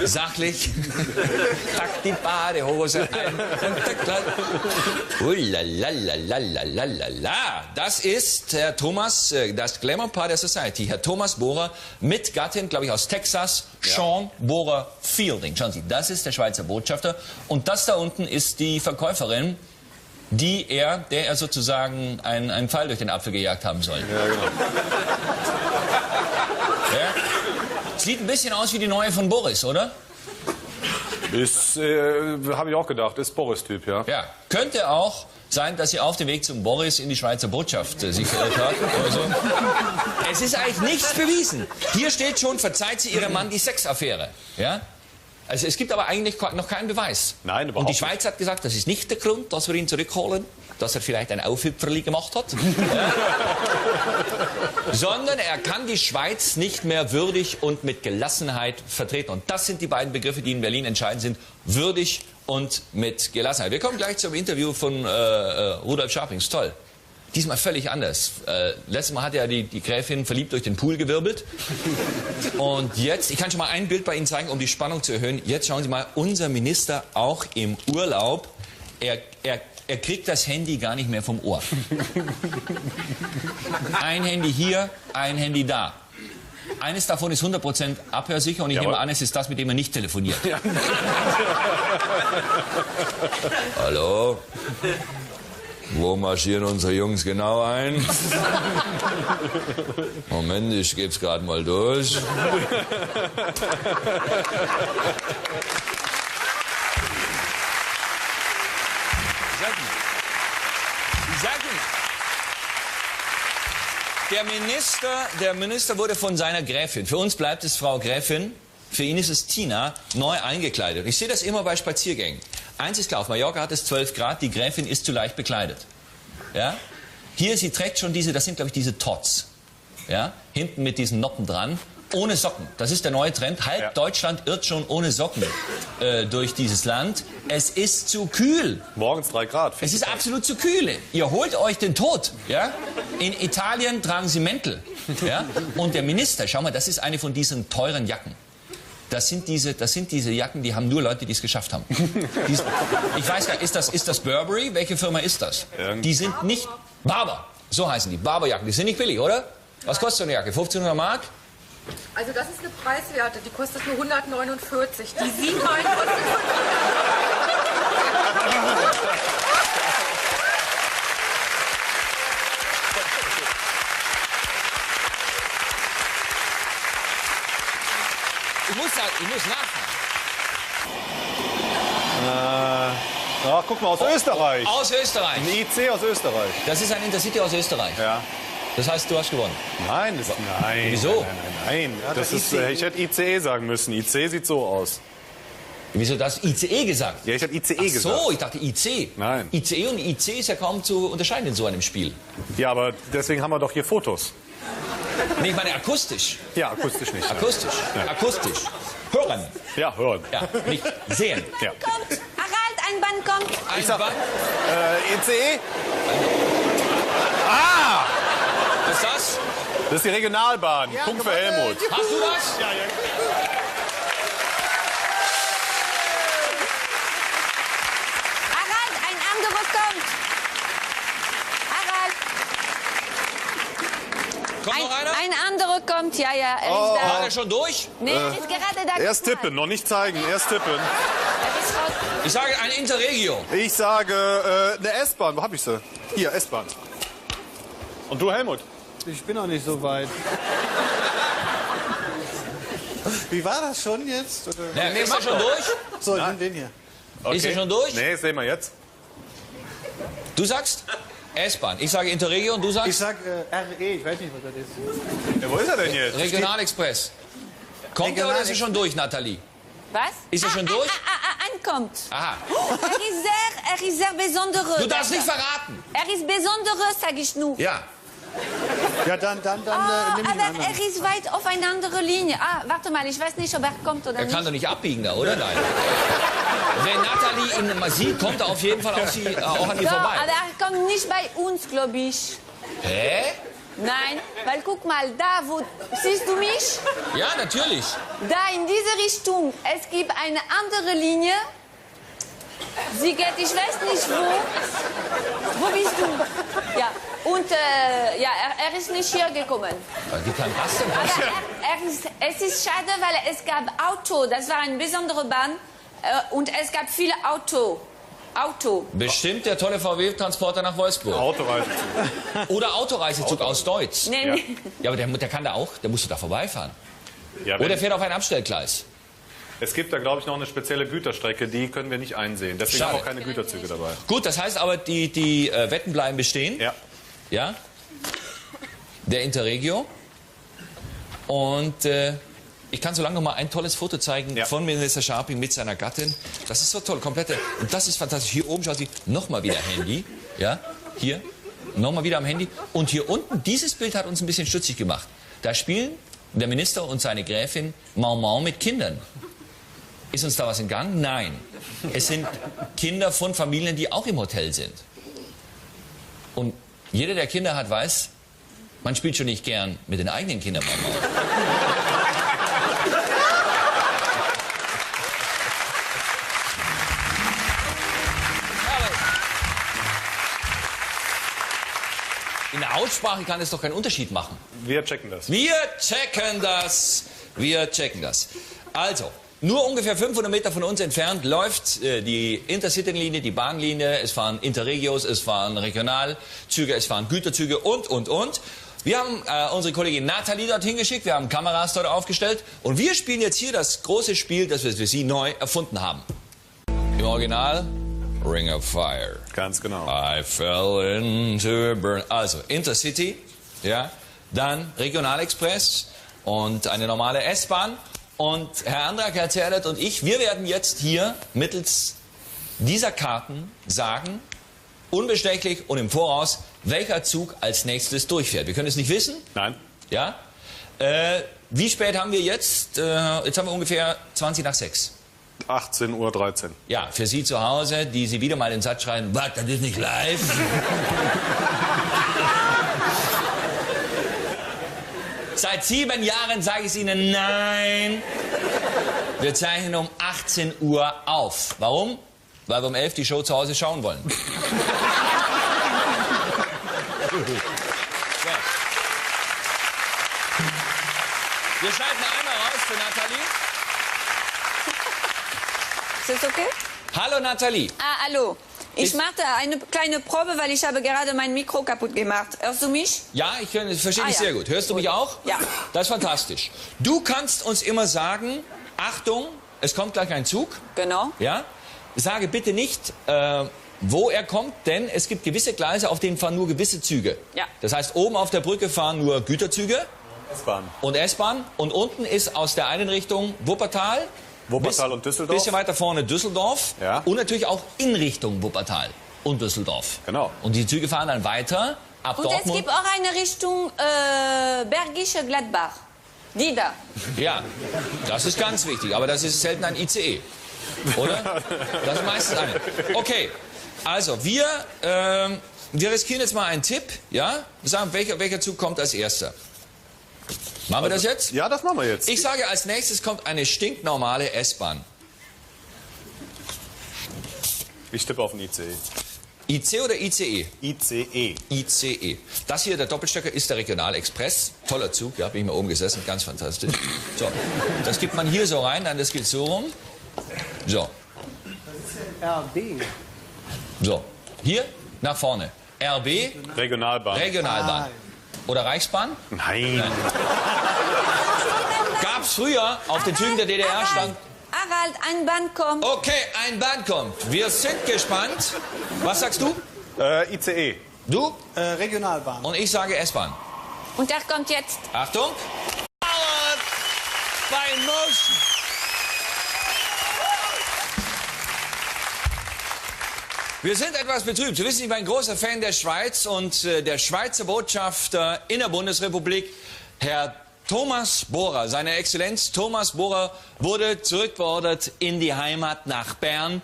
Sachlich, pack die Badehose ein und der Kleid. Ulalalalalalala. Das ist Herr Thomas, das Glamour-Paar der Society, Herr Thomas Bohrer mit Gattin, glaube ich, aus Texas, Sean Bohrer Fielding. Schauen Sie, das ist der Schweizer Botschafter und das da unten ist die Verkäuferin, der er sozusagen einen Pfeil durch den Apfel gejagt haben soll. Ja, genau. Ja? Sieht ein bisschen aus wie die neue von Boris, oder? Ist, habe ich auch gedacht, ist Boris-Typ, ja. Ja, könnte auch sein, dass sie auf dem Weg zum Boris in die Schweizer Botschaft sich verirrt hat. Also, es ist eigentlich nichts bewiesen. Hier steht schon, verzeiht sie ihrem Mann die Sexaffäre. Ja? Also es gibt aber eigentlich noch keinen Beweis. Nein, überhaupt Und die Schweiz hat gesagt, das ist nicht der Grund, dass wir ihn zurückholen, dass er vielleicht ein Aufhüpferli gemacht hat. Ja? Sondern er kann die Schweiz nicht mehr würdig und mit Gelassenheit vertreten. Und das sind die beiden Begriffe, die in Berlin entscheidend sind. Würdig und mit Gelassenheit. Wir kommen gleich zum Interview von Rudolf Scharping. Toll. Diesmal völlig anders. Letztes Mal hat ja die Gräfin verliebt durch den Pool gewirbelt. Und jetzt, ich kann schon mal ein Bild bei Ihnen zeigen, um die Spannung zu erhöhen. Jetzt schauen Sie mal, unser Minister auch im Urlaub. Er kriegt das Handy gar nicht mehr vom Ohr. Ein Handy hier, ein Handy da. Eines davon ist 100% abhörsicher und ich nehme an, es ist das, mit dem er nicht telefoniert. Ja. Hallo? Wo marschieren unsere Jungs genau ein? Moment, ich geb's gerade mal durch. Der Minister wurde von seiner Gräfin. Für uns bleibt es Frau Gräfin. Für ihn ist es Tina, neu eingekleidet. Ich sehe das immer bei Spaziergängen. Eins ist klar, auf Mallorca hat es 12 Grad, die Gräfin ist zu leicht bekleidet. Ja? Hier, sie trägt schon diese, das sind glaube ich diese Tots. Ja? Hinten mit diesen Noppen dran, ohne Socken. Das ist der neue Trend. Halb Deutschland irrt schon ohne Socken durch dieses Land. Es ist zu kühl. Morgens 3 Grad. Es ist absolut zu kühl. Ihr holt euch den Tod. Ja? In Italien tragen sie Mäntel. Ja? Und der Minister, schau mal, das ist eine von diesen teuren Jacken. Das sind diese Jacken, die haben nur Leute, die es geschafft haben. Ich weiß gar nicht, ist das Burberry? Welche Firma ist das? Die sind nicht... Barber, so heißen die. Barberjacken. Die sind nicht billig, oder? Was kostet so eine Jacke? 1500 Mark? Also das ist eine preiswerte, die kostet nur 149. Die sieht mein Ich muss nachfragen. Ach, guck mal, aus Österreich. Aus Österreich. Ein IC aus Österreich. Das ist ein Intercity aus Österreich. Ja. Das heißt, du hast gewonnen. Nein, nein. Wieso? Nein. Das ist, ich hätte ICE sagen müssen. IC sieht so aus. Wieso das ICE gesagt? Ja, ich habe ICE gesagt. So, ich dachte IC. Nein. ICE und IC ist ja kaum zu unterscheiden in so einem Spiel. Ja, aber deswegen haben wir doch hier Fotos. Nee, ich meine akustisch. Ja, akustisch nicht. Akustisch. Nein. Akustisch. Hören. Ja, hören. Ja, nicht sehen. Ja. Kommt, Harald, ein Band kommt. Ein Band. ICE? Ah! Was ist das? Das ist die Regionalbahn. Punkt für Helmut. Hast du das? Ja. Harald, ein anderer kommt. Harald. Kommt noch einer? Ein anderer kommt, ja, er ist War da. der schon durch? Nee, er ist gerade da. Erst tippen, noch nicht zeigen. Erst tippen. Er ist raus. Ich sage ein Interregio. Ich sage eine S-Bahn. Wo hab ich sie? Hier, S-Bahn. Und du, Helmut? Ich bin noch nicht so weit. Wie war das schon jetzt? Oder? Ja, ist er schon durch? So, ich nehme den hier. Ist er schon durch? Nee, sehen wir jetzt. Du sagst S-Bahn. Ich sage Interregio und du Ich sagst sag RE, ich weiß nicht, was das ist. Ja, wo ist er denn jetzt? Regionalexpress. Kommt er oder ist er schon durch, Nathalie? Was? Ist er schon durch? Ankommt. Aha. Er ist sehr besonderes. Du darfst nicht verraten. Er ist besonderes, sag ich nur. Ja. Ja, dann nehme ich den Aber anderen. er ist weit auf eine andere Linie. Ah, warte mal, ich weiß nicht, ob er kommt oder Er nicht. kann doch nicht abbiegen da, oder? Nein. Wenn Nathalie ihn mal sieht, kommt er auf jeden Fall auch an die Ja, vorbei. aber er kommt nicht bei uns, glaube ich. Hä? Nein, weil guck mal, da wo... Siehst du mich? Ja, natürlich. Da in diese Richtung. Es gibt eine andere Linie. Sie geht, ich weiß nicht wo. Wo bist du? Ja, und ja, er ist nicht hier gekommen. Wie kann das denn Aber passieren? es ist schade, weil es gab Auto. Das war eine besondere Bahn. Und es gab viele Auto. Bestimmt der tolle VW-Transporter nach Wolfsburg. Autoreisezug. Oder Autoreisezug aus Deutsch. Nee, Ja. nee. Ja, aber der kann da auch, der musst du da vorbeifahren. Ja, Oder fährt auf ein Abstellgleis. es gibt da, glaube ich, noch eine spezielle Güterstrecke, die können wir nicht einsehen. Deswegen Schade. haben wir auch keine Güterzüge dabei. Gut, das heißt aber, die Wetten bleiben bestehen. Ja. Ja? Der Interregio. Und ich kann so lange noch mal ein tolles Foto zeigen von Minister Scharping mit seiner Gattin. Das ist so toll, komplette. Und das ist fantastisch. Hier oben schaut sie nochmal wieder Handy. Ja, hier. Nochmal wieder am Handy. Und hier unten, dieses Bild hat uns ein bisschen stutzig gemacht. Da spielen der Minister und seine Gräfin Mau Mau mit Kindern. Ist uns da was entgangen? Nein. Es sind Kinder von Familien, die auch im Hotel sind. Und jeder, der Kinder hat, weiß, man spielt schon nicht gern mit den eigenen Kindern. Mau Mau. In der Aussprache kann es doch keinen Unterschied machen. Wir checken das. Wir checken das. Wir checken das. Also, nur ungefähr 500 Meter von uns entfernt läuft die Intercity-Linie, die Bahnlinie. Es fahren Interregios, es fahren Regionalzüge, es fahren Güterzüge und. Wir haben unsere Kollegin Nathalie dorthin geschickt, wir haben Kameras dort aufgestellt und wir spielen jetzt hier das große Spiel, das wir für Sie neu erfunden haben. Im Original Ring of Fire. Ganz genau. I fell into a burn. Also, Intercity, ja. dann Regionalexpress und eine normale S-Bahn. Und Herr Andrak, Herr Zerlett und ich, wir werden jetzt hier mittels dieser Karten sagen, unbestechlich und im Voraus, welcher Zug als nächstes durchfährt. Wir können es nicht wissen. Nein. Ja? Wie spät haben wir jetzt? Jetzt haben wir ungefähr 20 nach 6. 18:13 Uhr. Ja, für Sie zu Hause, die Sie wieder mal den Satz schreiben, was, das ist nicht live. Seit 7 Jahren sage ich es Ihnen, nein. Wir zeichnen um 18 Uhr auf. Warum? Weil wir um 11 die Show zu Hause schauen wollen. So. Wir schalten einmal raus für Nathalie. Ist das okay? Hallo Nathalie. Ah, hallo. Ich machte eine kleine Probe, weil ich habe gerade mein Mikro kaputt gemacht. Hörst du mich? Ja, ich verstehe dich ja. sehr gut. Hörst du mich auch? Ja. Das ist fantastisch. Du kannst uns immer sagen, Achtung, es kommt gleich ein Zug. Genau. Ja? Sage bitte nicht, wo er kommt, denn es gibt gewisse Gleise, auf denen fahren nur gewisse Züge. Ja. Das heißt, oben auf der Brücke fahren nur Güterzüge S-Bahn. und S-Bahn. Und unten ist aus der einen Richtung Wuppertal. Und Düsseldorf. Bisschen weiter vorne Düsseldorf. Ja. Und natürlich auch in Richtung Wuppertal und Düsseldorf. Genau. Und die Züge fahren dann weiter ab Und Dortmund. es gibt auch eine Richtung Bergische Gladbach. Die da. Ja, das ist ganz wichtig, aber das ist selten ein ICE, oder? Das ist meistens ein. Okay, also wir riskieren jetzt mal einen Tipp, ja? Wir sagen, welcher Zug kommt als erster? Machen wir das jetzt? Ja, das machen wir jetzt. Ich sage, als nächstes kommt eine stinknormale S-Bahn. Ich tippe auf den ICE. IC oder ICE? ICE. ICE. Das hier, der Doppelstöcker, ist der Regionalexpress. Toller Zug, ja, bin ich mal oben gesessen, ganz fantastisch. So, das gibt man hier so rein, dann das geht so rum. So. RB. So, hier nach vorne. RB, Regionalbahn. Regionalbahn. Oder Reichsbahn? Nein. Gab's früher auf den Zügen der DDR stand. Harald, ein Band kommt. Okay, ein Band kommt. Wir sind gespannt. Was sagst du? ICE. Du? Regionalbahn. Und ich sage S-Bahn. Und der kommt jetzt. Achtung. Powered by Motion. Wir sind etwas betrübt. Sie wissen, ich bin ein großer Fan der Schweiz und der Schweizer Botschafter in der Bundesrepublik, Herr Thomas Bohrer, seine Exzellenz Thomas Bohrer, wurde zurückbeordert in die Heimat nach Bern.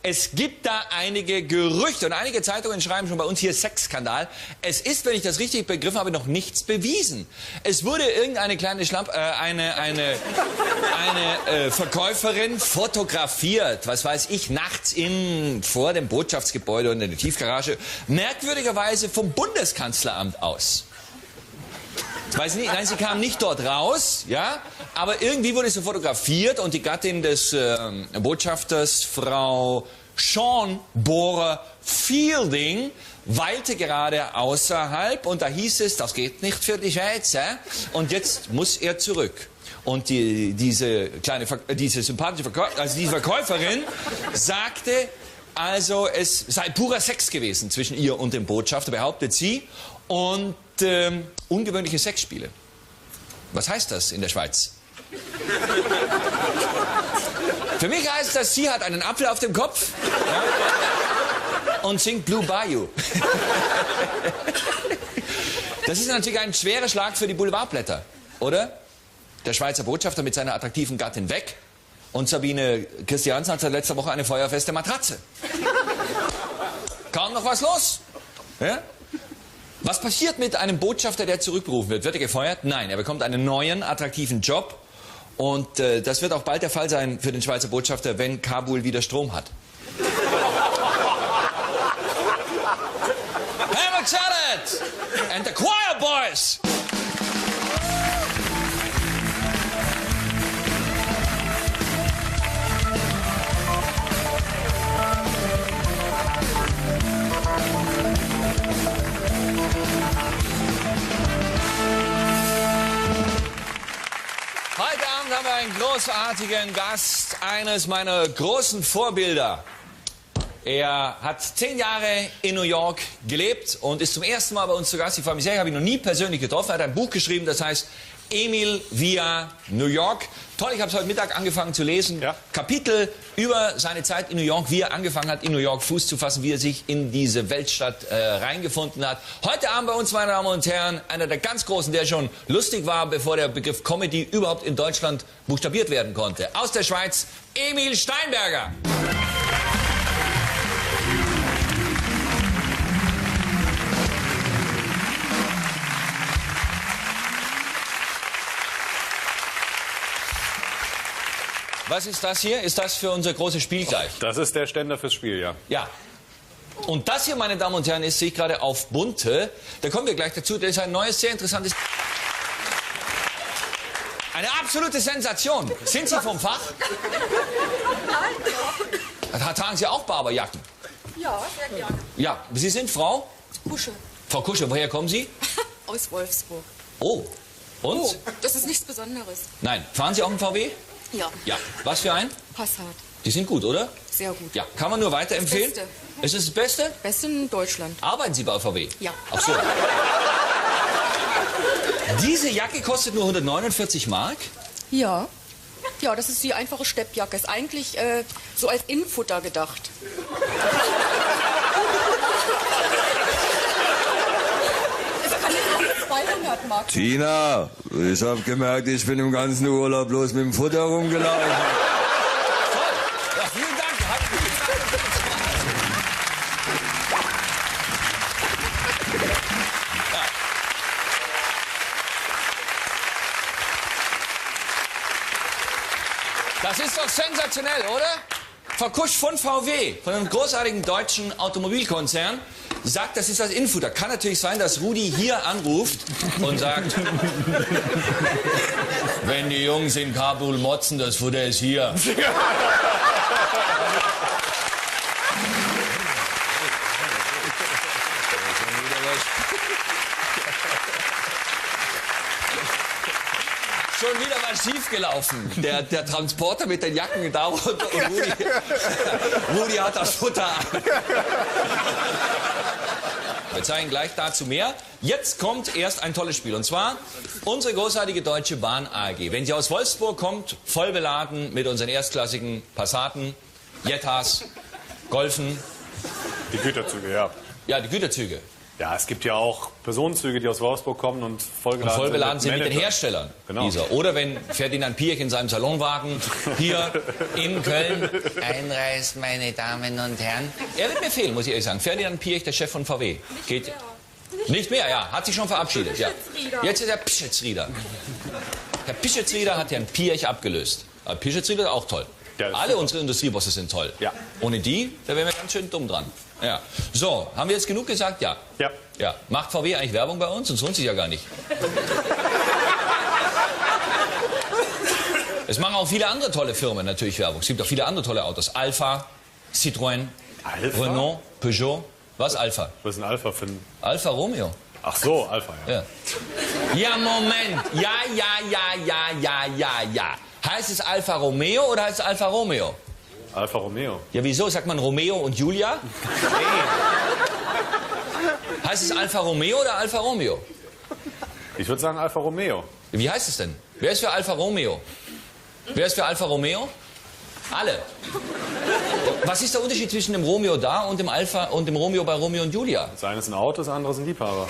Es gibt da einige Gerüchte und einige Zeitungen schreiben schon bei uns hier Sexskandal. Es ist, wenn ich das richtig begriffen habe, noch nichts bewiesen. Es wurde irgendeine kleine Verkäuferin fotografiert, was weiß ich, nachts vor dem Botschaftsgebäude und in der Tiefgarage, merkwürdigerweise vom Bundeskanzleramt aus. Weiß nicht, nein, sie kam nicht dort raus, ja, aber irgendwie wurde sie fotografiert und die Gattin des Botschafters, Frau Sean Bohrer Fielding, weilte gerade außerhalb und da hieß es, das geht nicht für die Schweiz, und jetzt muss er zurück. Und diese sympathische Verkäuferin sagte, also es sei purer Sex gewesen zwischen ihr und dem Botschafter, behauptet sie, und ungewöhnliche Sexspiele. Was heißt das in der Schweiz? Für mich heißt das, sie hat einen Apfel auf dem Kopf, ja, und singt Blue Bayou. Das ist natürlich ein schwerer Schlag für die Boulevardblätter, oder? Der Schweizer Botschafter mit seiner attraktiven Gattin weg und Sabine Christiansen hat seit letzter Woche eine feuerfeste Matratze. Kaum noch was los. Ja? Was passiert mit einem Botschafter, der zurückberufen wird? Wird er gefeuert? Nein, er bekommt einen neuen, attraktiven Job. Und das wird auch bald der Fall sein für den Schweizer Botschafter, wenn Kabul wieder Strom hat. Hammer Talent and the Choir Boys! Heute Abend haben wir einen großartigen Gast, eines meiner großen Vorbilder Er hat 10 Jahre in New York gelebt und ist zum ersten Mal bei uns zu Gast. Ich freue mich sehr, ich habe ihn noch nie persönlich getroffen. Er hat ein Buch geschrieben, das heißt Emil via New York. Toll, ich habe es heute Mittag angefangen zu lesen. Ja. Kapitel über seine Zeit in New York, wie er angefangen hat, in New York Fuß zu fassen, wie er sich in diese Weltstadt reingefunden hat. Heute Abend bei uns, meine Damen und Herren, einer der ganz Großen, der schon lustig war, bevor der Begriff Comedy überhaupt in Deutschland buchstabiert werden konnte. Aus der Schweiz, Emil Steinberger. Was ist das hier? Ist das für unser großes Spiel gleich? Das ist der Ständer fürs Spiel, ja. Ja. Und das hier, meine Damen und Herren, ist, sehe ich gerade, auf Bunte. Da kommen wir gleich dazu. Das ist ein neues, sehr interessantes... Eine absolute Sensation. Sind Sie vom Fach? Nein. Tragen Sie auch Barberjacken? Ja, sehr gerne. Ja, Sie sind Frau? Kusche. Frau Kusche, woher kommen Sie? Aus Wolfsburg. Oh. Und? Oh, das ist nichts Besonderes. Nein. Fahren Sie auch einen VW? Ja. Ja. Was für ein? Passat. Die sind gut, oder? Sehr gut. Ja. Kann man nur weiterempfehlen? Beste. Ist es das Beste? Beste in Deutschland. Arbeiten Sie bei VW? Ja. Ach so. Diese Jacke kostet nur 149 Mark? Ja. Ja, das ist die einfache Steppjacke. Ist eigentlich so als Innenfutter gedacht. Tina, ich hab gemerkt, ich bin im ganzen Urlaub bloß mit dem Futter rumgelaufen. Toll. Ja, vielen Dank. Das ist doch sensationell, oder? Frau Kusch von VW, von einem großartigen deutschen Automobilkonzern, sagt, das ist das Innenfutter. Kann natürlich sein, dass Rudi hier anruft und sagt, wenn die Jungs in Kabul motzen, das Futter ist hier. Schon wieder was schiefgelaufen. Der Transporter mit den Jacken da und Rudi hat das Futter an. Wir zeigen gleich dazu mehr. Jetzt kommt erst ein tolles Spiel. Und zwar unsere großartige Deutsche Bahn AG. Wenn sie aus Wolfsburg kommt, voll beladen mit unseren erstklassigen Passaten, Jettas, Golfen. Die Güterzüge, ja. Ja, die Güterzüge. Ja, es gibt ja auch Personenzüge, die aus Wolfsburg kommen und vollbeladen sind mit den Herstellern. Genau. Dieser. Oder wenn Ferdinand Piëch in seinem Salonwagen hier in Köln einreist, meine Damen und Herren. Er wird mir fehlen, muss ich ehrlich sagen. Ferdinand Piëch, der Chef von VW. Geht nicht mehr, ja. Hat sich schon verabschiedet. Ja. Jetzt ist er Pischetsrieder. Herr Pischetsrieder hat Herrn Piëch abgelöst. Aber Pischetsrieder ist auch toll. Ja, alle unsere Industriebosse sind toll. Ja. Ohne die, da wären wir ganz schön dumm dran. Ja. So, haben wir jetzt genug gesagt? Ja. Ja. Ja. Macht VW eigentlich Werbung bei uns? Sonst lohnt sich ja gar nicht. Es machen auch viele andere tolle Firmen natürlich Werbung. Es gibt auch viele andere tolle Autos. Alfa, Citroën, Renault, Peugeot. Was Alfa? Was ist ein Alfa für ein... Alfa Romeo. Ach so, Alfa, ja. Ja, Moment. Ja. Heißt es Alfa Romeo oder heißt es Alfa Romeo? Alfa Romeo. Ja, wieso? Sagt man Romeo und Julia? Nee. Heißt es Alfa Romeo oder Alfa Romeo? Ich würde sagen Alfa Romeo. Wie heißt es denn? Wer ist für Alfa Romeo? Wer ist für Alfa Romeo? Alle. Was ist der Unterschied zwischen dem Romeo da und dem Alfa und dem Romeo bei Romeo und Julia? Das eine ist ein Auto, das andere ist ein Liebhaber.